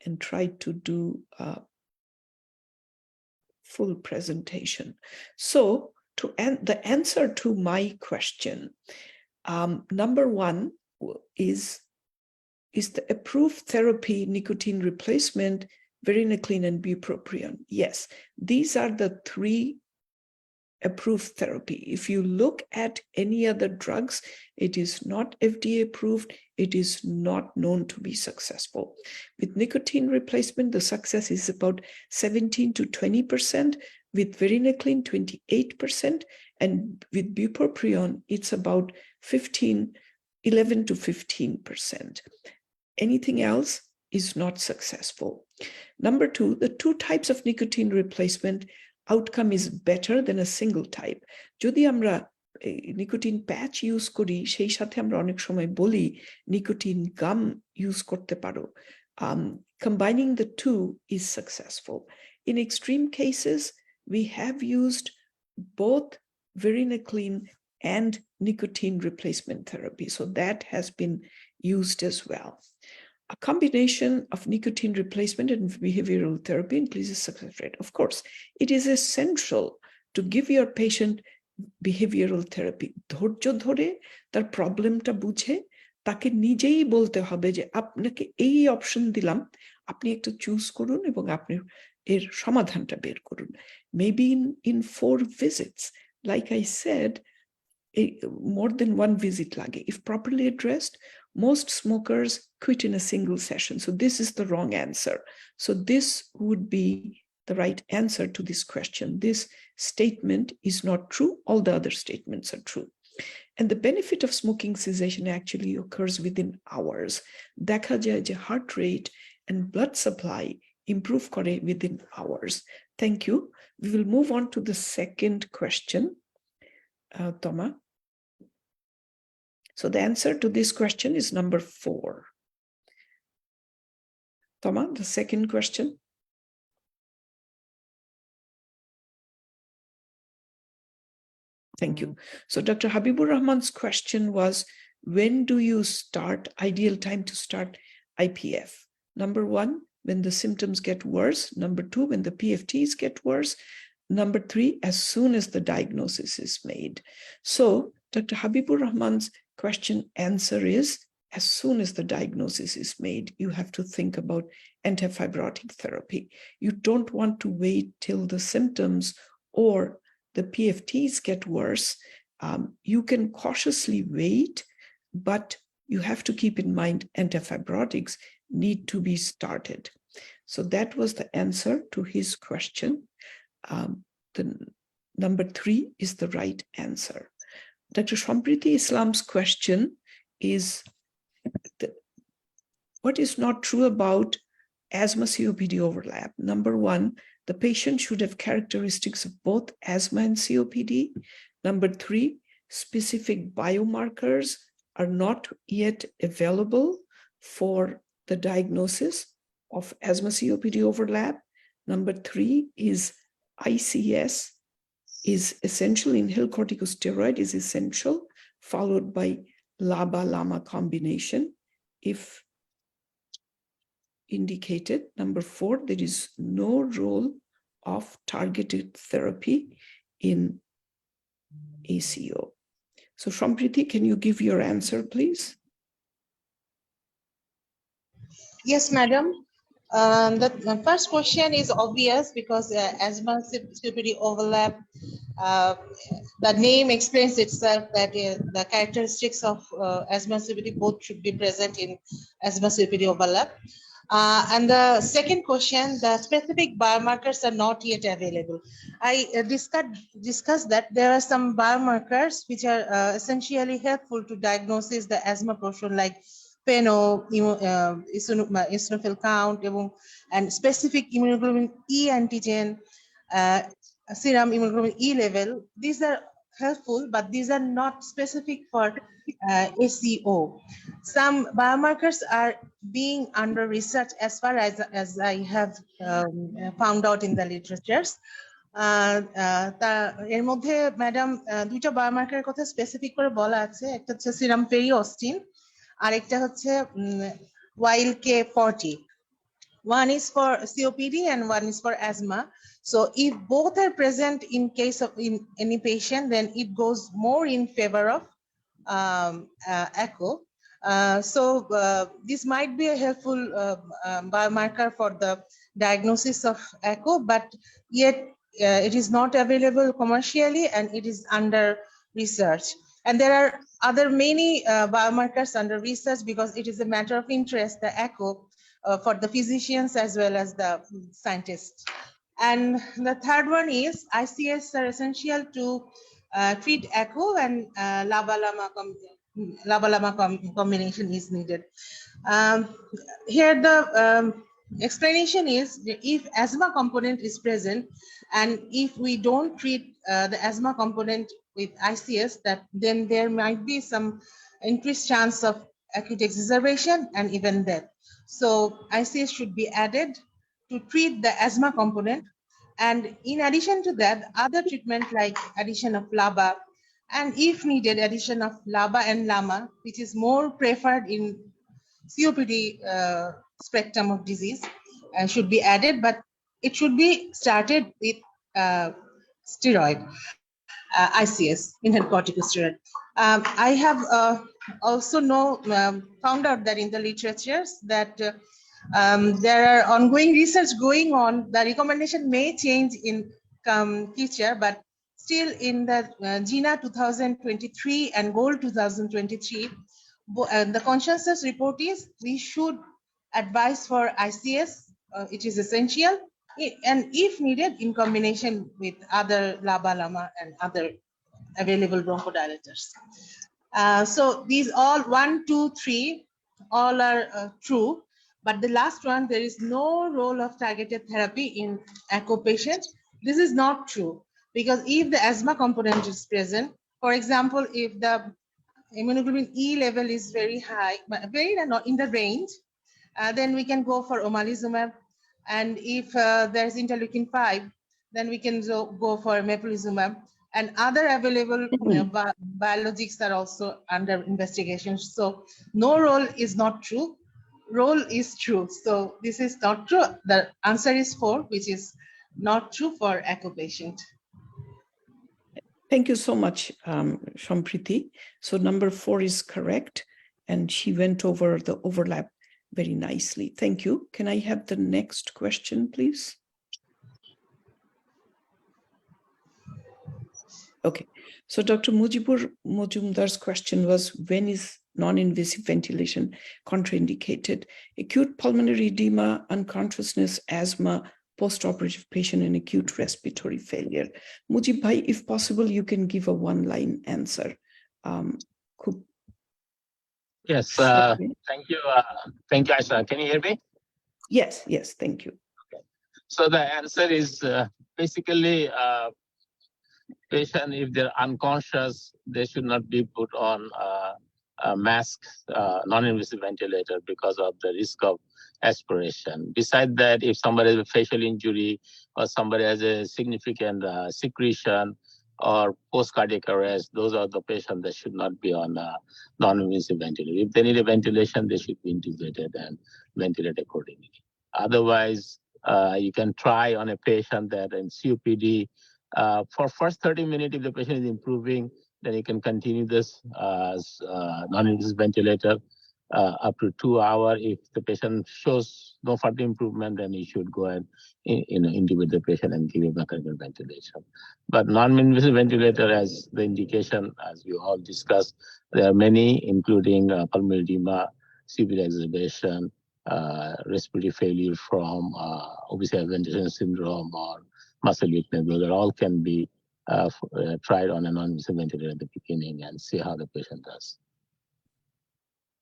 Speaker 1: and tried to do a full presentation. So the answer to my question, number 1 is the approved therapy nicotine replacement, varenicline and bupropion? Yes, these are the 3 approved therapy. If you look at any other drugs, it is not FDA approved. It is not known to be successful. With nicotine replacement, the success is about 17 to 20%. With varenicline, 28%. And with bupropion, it's about 11 to 15%. Anything else is not successful. Number 2, the 2 types of nicotine replacement outcome is better than a single type. যদি আমরা nicotine প্যাচ use করি, সেই সাথে আমরা অনেক সময় বলি nicotine গাম use করতে পারো. Combining the 2 is successful. In extreme cases, we have used both varenicline and nicotine replacement therapy. So that has been used as well. A combination of nicotine replacement and behavioral therapy increases success rate. Of course, it is essential to give your patient behavioral therapy. ধৈর্য ধরে তার প্রবলেমটা বুঝে তাকে নিজেই বলতে হবে যে আপনাকে এই অপশন দিলাম, আপনি একটু চুজ করুন এবং আপনি এর সমাধানটা বের করুন। Maybe in 4 visits, like I said, more than 1 visit লাগে. If properly addressed, most smokers quit in a single session. So this is the wrong answer. So this would be the right answer to this question. This statement is not true. All the other statements are true. And the benefit of smoking cessation actually occurs within hours. দেখা যায় যে heart rate and blood supply improve করে within hours. Thank you. We will move on to the second question. Toma. So the answer to this question is number 4. Toma, the second question. Thank you. So Dr. Habibur Rahman's question was, when do you start, ideal time to start IPF? Number 1, when the symptoms get worse. Number 2, when the PFTs get worse. Number 3, as soon as the diagnosis is made. So Dr. Habibur Rahman's question answer is, as soon as the diagnosis is made, you have to think about antifibrotic therapy. You don't want to wait till the symptoms or the PFTs get worse. You can cautiously wait, but you have to keep in mind antifibrotics need to be started. So that was the answer to his question. The number 3 is the right answer. Dr. Shampriti Islam's question is, what is not true about asthma COPD overlap? Number 1, the patient should have characteristics of both asthma and COPD. Number 3, specific biomarkers are not yet available for the diagnosis of asthma COPD overlap. Number 3 is ICS is essential, inhaled corticosteroid is essential, followed by LABA-LAMA combination if indicated. Number 4, there is no role of targeted therapy in ACO. So Shampriti, can you give your answer, please?
Speaker 9: Yes, madam. The first question is obvious because asthma COPD overlap, the name explains itself that the characteristics of asthma COPD both should be present in asthma COPD overlap. And the second question, the specific biomarkers are not yet available. I discussed that there are some biomarkers which are essentially helpful to diagnosis the asthma portion, like PENO, eosinophil count, and specific immunoglobulin E antigen, serum immunoglobulin E level. These are helpful, but these are not specific for ACO. Some biomarkers are being under research as far as I have found out in the literatures. এর মধ্যে madam 2টা বায়োমার্কারের কথা specific করে বলা আছে, একটা হচ্ছে serum পেরিঅস্টিন আর একটা হচ্ছে YLK40. One is for COPD and one is for asthma. So if both are present in case of in any patient, then it goes more in favor of echo. So this might be a helpful biomarker for the diagnosis of echo, but yet it is not available commercially and it is under research. And there are other many biomarkers under research because it is a matter of interest, the echo, for the physicians as well as the scientists. And the third one is ICS are essential to treat echo, and LABA-LAMA combination is needed. Here the explanation is if asthma component is present and if we don't treat the asthma component with ICS, that then there might be some increased chance of acute exacerbation and even death. So ICS should be added to treat the asthma component. And in addition to that, other treatment like addition of LABA, and if needed, addition of LABA and LAMA, which is more preferred in COPD spectrum of disease, should be added, but it should be started with steroid, ICS, inhaled corticosteroid. I have also found out that in the literatures that there are ongoing research going on. The recommendation may change in future, but still in the GINA 2023 and GOLD 2023, the consensus report is we should advise for ICS. It is essential, and if needed, in combination with other LABA/LAMA and other available bronchodilators. So these all 1, 2, 3 all are true, but the last one, there is no role of targeted therapy in echo patients. This is not true, because if the asthma component is present, for example, if the immunoglobulin E level is very high, but very not in the range, then we can go for omalizumab. And if there's interleukin-5, then we can go for mepolizumab. And other available biologics are also under investigation. So no role is not true. Role is true. So this is not true. The answer is 4, which is not true for echo patient.
Speaker 1: Thank you so much, Shampriti. So number 4 is correct, and she went over the overlap very nicely. Thank you. Can I have the next question, please? Okay, so Dr. Mujibur Mojumdar's question was, when is non-invasive ventilation contraindicated? Acute pulmonary edema, unconsciousness, asthma, post-operative patient and acute respiratory failure. Mujib bhai, if possible, you can give a one-line answer.
Speaker 8: Yes, thank you. Thank you, Aisha. Can you hear me?
Speaker 1: Yes, thank you.
Speaker 8: Okay. So the answer is basically patient, if they're unconscious, they should not be put on a mask, non-invasive ventilator, because of the risk of aspiration. Besides that, if somebody has a facial injury or somebody has a significant secretion or post-cardiac arrest, those are the patients that should not be on a non-invasive ventilator. If they need a ventilation, they should be intubated and ventilated accordingly. Otherwise, you can try on a patient that in COPD, for first 30 minutes, if the patient is improving, then you can continue this non-invasive ventilator up to 2 hours. If the patient shows no further improvement, then you should go and intubate the patient and give a mechanical ventilation. But non-invasive ventilator, as the indication, as we all discussed, there are many, including pulmonary edema, COPD exacerbation, respiratory failure from obviously ventilation syndrome or muscle weakness. Those all can be tried on a non-invasive ventilator at the beginning and see how the patient does.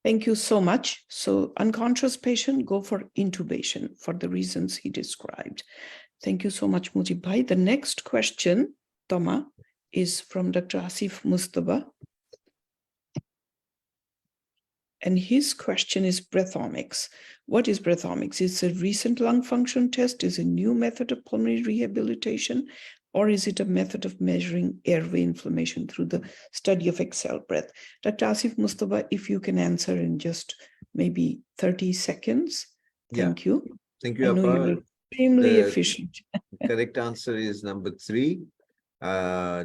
Speaker 1: Thank you so much. So unconscious patient, go for intubation for the reasons he described. Thank you so much, Mujib bhai. The next question, Toma, is from Dr. Asif Mustafa. And his question is breathomics. What is breathomics? It's a recent lung function test, is a new method of pulmonary rehabilitation, or is it a method of measuring airway inflammation through the study of exhaled breath? Dr. Asif Mustafa, if you can answer in just maybe 30 seconds. Thank you.
Speaker 3: Thank you,
Speaker 1: I know you
Speaker 3: Appa.
Speaker 1: were extremely efficient.
Speaker 3: Correct answer is number 3.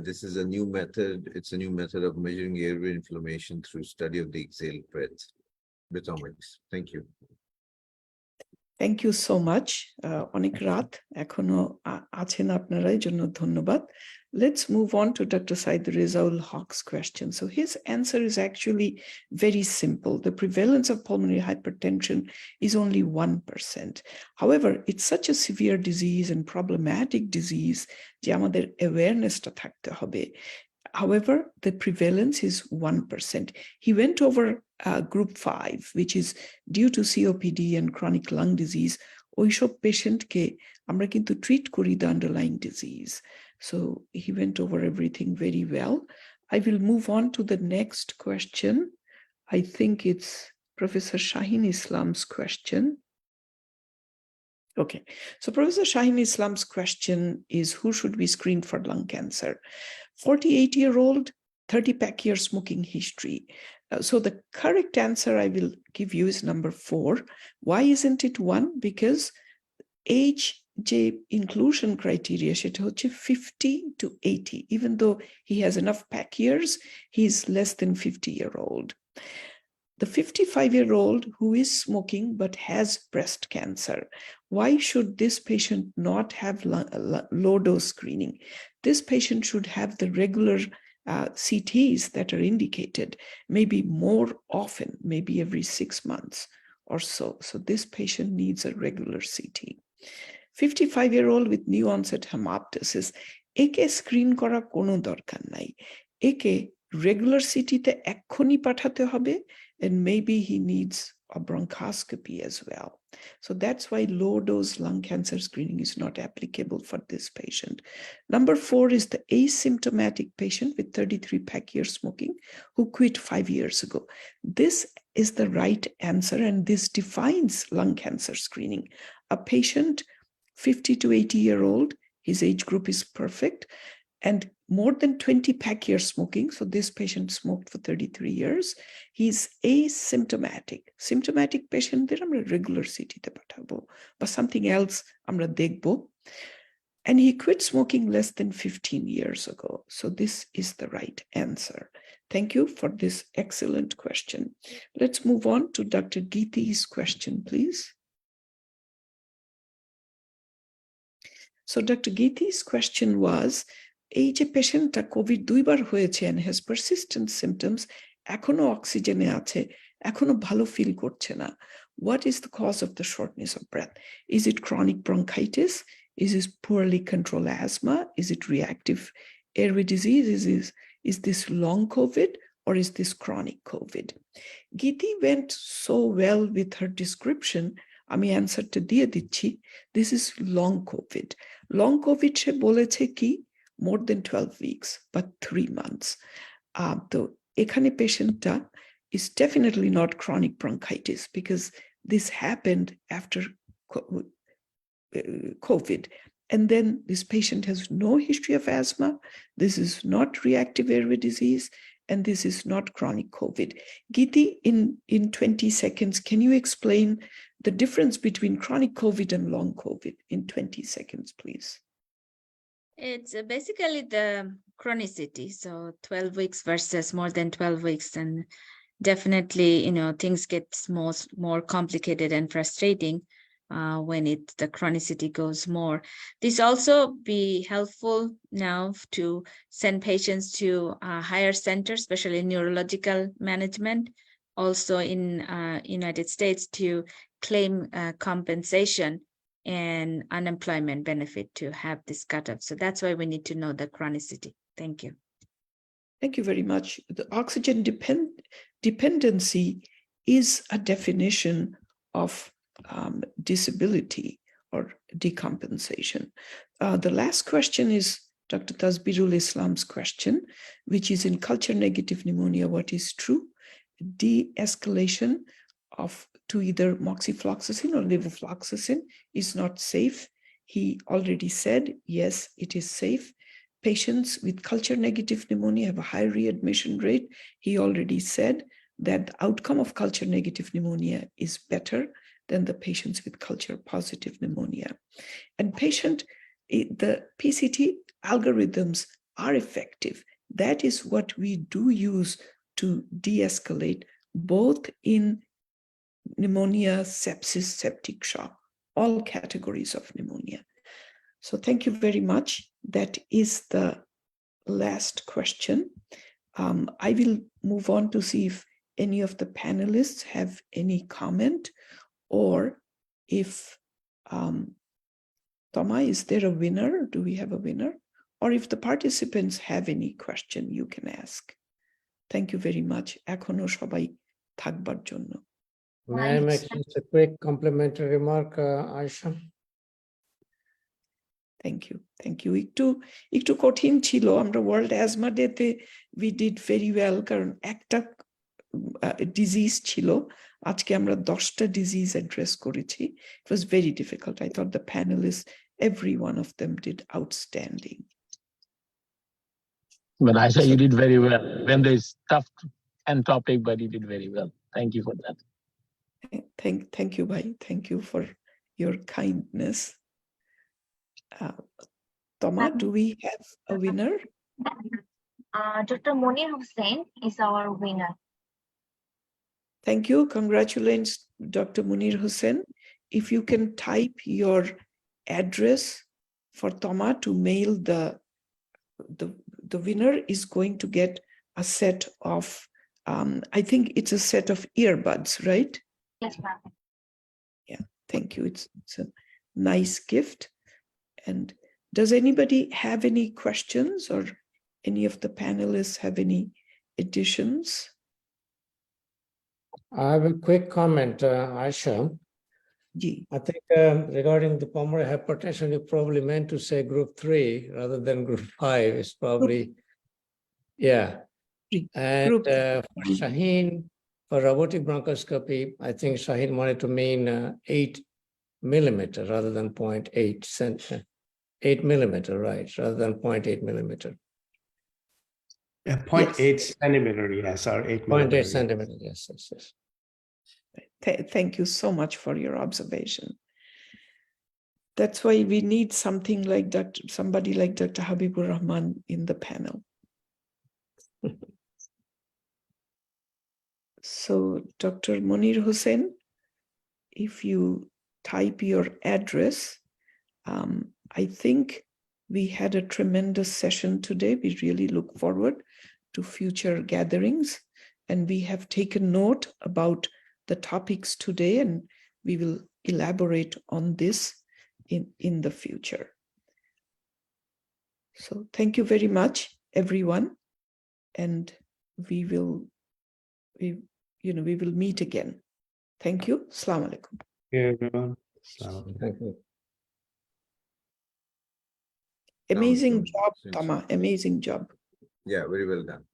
Speaker 3: This is a new method. It's a new method of measuring airway inflammation through study of the exhaled breath. Breathomics. Thank you.
Speaker 1: Thank you so much. Onek raat ekhono achen apnara ejonno dhonnobad. Let's move on to Dr. Said Rezaul Haq's question. So his answer is actually very simple. The prevalence of pulmonary hypertension is only 1%. However, it's such a severe disease and problematic disease je amader awareness ta thakte hobe. However, the prevalence is 1%. He went over group 5, which is due to COPD and chronic lung disease. Oishob patient ke amra kintu treat kori the underlying disease. So he went over everything very well. I will move on to the next question. I think it's Professor Shaheen Islam's question. Okay, so Professor Shaheen Islam's question is, who should be screened for lung cancer? 48-year-old, 30-pack-year smoking history. So the correct answer I will give you is number 4. Why isn't it 1? Because age inclusion criteria সেটা হচ্ছে 50 to 80. Even though he has enough pack years, he's less than 50-year-old. The 55-year-old who is smoking but has breast cancer, why should this patient not have low dose screening? This patient should have the regular CTs that are indicated, maybe more often, maybe every 6 months or so. So this patient needs a regular CT. 55-year-old with new onset hemoptysis, একে screen করা কোনো দরকার নাই, একে regular CT তে এক্ষুনি পাঠাতে হবে, and maybe he needs a bronchoscopy as well. So that's why low dose lung cancer screening is not applicable for this patient. Number 4 is the asymptomatic patient with 33 pack year smoking who quit 5 years ago. This is the right answer, and this defines lung cancer screening. A patient 50 to 80-year-old, his age group is perfect, and more than 20 pack year smoking. So this patient smoked for 33 years. He's asymptomatic. Symptomatic patient, আমরা regular CT তে পাঠাবো, but something else আমরা দেখবো. And he quit smoking less than 15 years ago. So this is the right answer. Thank you for this excellent question. Let's move on to Dr. Geethi's question, please. So Dr. Geethi's question was, এই যে পেশেন্টটা Covid 2 বার হয়েছে and has persistent symptoms, এখনো অক্সিজেনে আছে, এখনো ভালো feel করছে না. What is the cause of the shortness of breath? Is it chronic bronchitis? Is it poorly controlled asthma? Is it reactive airway disease? Is this long COVID or is this chronic COVID? Geethi went so well with her description. আমি অ্যান্সারটা দিয়ে দিচ্ছি. This is long COVID. Long COVID সে বলেছে কি? More than 12 weeks, but 3 months. So ekhane patienta is definitely not chronic bronchitis because this happened after COVID. And then this patient has no history of asthma. This is not reactive airway disease, and this is not chronic COVID. Geethi, in 20 seconds, can you explain the difference between chronic COVID and long COVID in 20 seconds, please?
Speaker 12: It's basically the chronicity. So 12 weeks versus more than 12 weeks. And definitely, things get more complicated and frustrating when the chronicity goes more. This also be helpful now to send patients to higher centers, especially neurological management, also in United States to claim compensation and unemployment benefit to have this cutoff. So that's why we need to know the chronicity. Thank you.
Speaker 1: Thank you very much. The oxygen dependency is a definition of disability or decompensation. The last question is Dr. Tasbirul Islam's question, which is in culture negative pneumonia, what is true? De-escalation to either moxifloxacin or levofloxacin is not safe. He already said, yes, it is safe. Patients with culture negative pneumonia have a high readmission rate. He already said that the outcome of culture negative pneumonia is better than the patients with culture positive pneumonia. And the PCT algorithms are effective. That is what we do use to de-escalate both in pneumonia, sepsis, septic shock, all categories of pneumonia. So thank you very much. That is the last question. I will move on to see if any of the panelists have any comment, or if Toma, is there a winner? Do we have a winner? Or if the participants have any question, you can ask. Thank you very much. Ekhono shobai thakbar jonno.
Speaker 4: May I make just a quick complimentary remark, Aisha?
Speaker 1: Thank you. Thank you. একটু কঠিন ছিল, আমরা world asthma ডেতে we did very well কারণ একটা disease ছিল, আজকে আমরা 10টা ডিজিজ অ্যাড্রেস করেছি. It was very difficult. I thought the panelists, every one of them did outstanding.
Speaker 13: But Aisha, you did very well. When there's tough and topic, but you did very well. Thank you for that.
Speaker 1: Thank you, Bhai. Thank you for your kindness. Toma, do we have a winner?
Speaker 6: Dr. Monir Hussain is our winner.
Speaker 1: Thank you. Congratulations, Dr. Munir Hussain. If you can type your address for Toma to mail the winner is going to get a set of, I think it's a set of earbuds, right?
Speaker 6: Yes, ma'am.
Speaker 1: Yeah, thank you. It's a nice gift. And does anybody have any questions, or any of the panelists have any additions?
Speaker 4: I have a quick comment, Aisha.
Speaker 1: Ji.
Speaker 4: I think regarding the pulmonary hypertension, you probably meant to say group 3 rather than group 5. It's probably, yeah. And
Speaker 1: Group
Speaker 4: for Shaheen, for robotic bronchoscopy, I think Shaheen wanted to mean 8 millimeter rather than 0.8 8 millimeter, right? Rather than 0.8 millimeter.
Speaker 11: 0.8 centimeter, yes, or 8
Speaker 4: 0.8
Speaker 11: millimeter.
Speaker 4: centimeter, yes, yes, yes.
Speaker 1: Thank you so much for your observation. That's why we need something like somebody like Dr. Habibur Rahman in the panel. So, Dr. Munir Hussain, if you type your address, I think we had a tremendous session today. We really look forward to future gatherings, and we have taken note about the topics today, and we will elaborate on this in the future. So thank you very much, everyone, and we will meet again. Thank you. Assalamu alaikum.
Speaker 11: Yeah, everyone.
Speaker 4: Thank you.
Speaker 1: Amazing
Speaker 3: Assalamu
Speaker 1: job,
Speaker 3: alaikum.
Speaker 1: Tama. Amazing job.
Speaker 3: Yeah, very well done.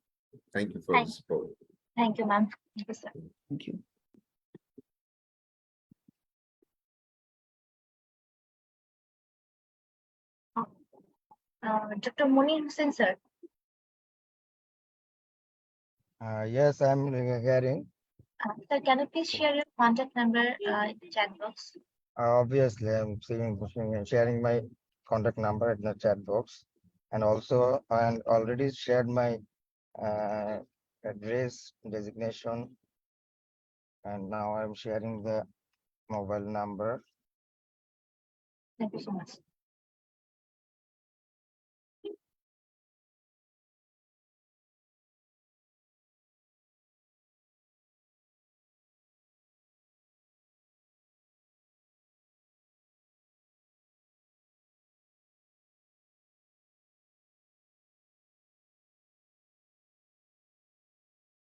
Speaker 3: Thank you for the support.
Speaker 6: Thank you, ma'am. Thank you, sir.
Speaker 1: Thank you.
Speaker 6: Dr. Munir Hussain, sir.
Speaker 14: Yes, I'm hearing.
Speaker 6: Sir, can you please share your contact number in the chat box?
Speaker 14: Obviously, I'm sharing my contact number in the chat box, and also I already shared my address designation, and now I'm sharing the mobile number.
Speaker 6: Thank you so much.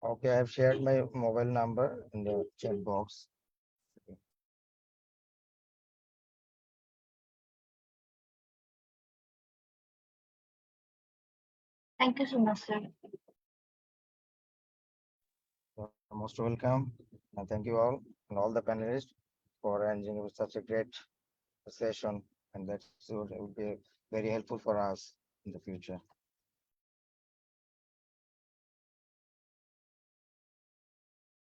Speaker 14: Okay, I've shared my mobile number in the chat box.
Speaker 6: Thank you so much, sir.
Speaker 14: You're most welcome, and thank you all and all the panelists for arranging such a great session, and that would be very helpful for us in the future.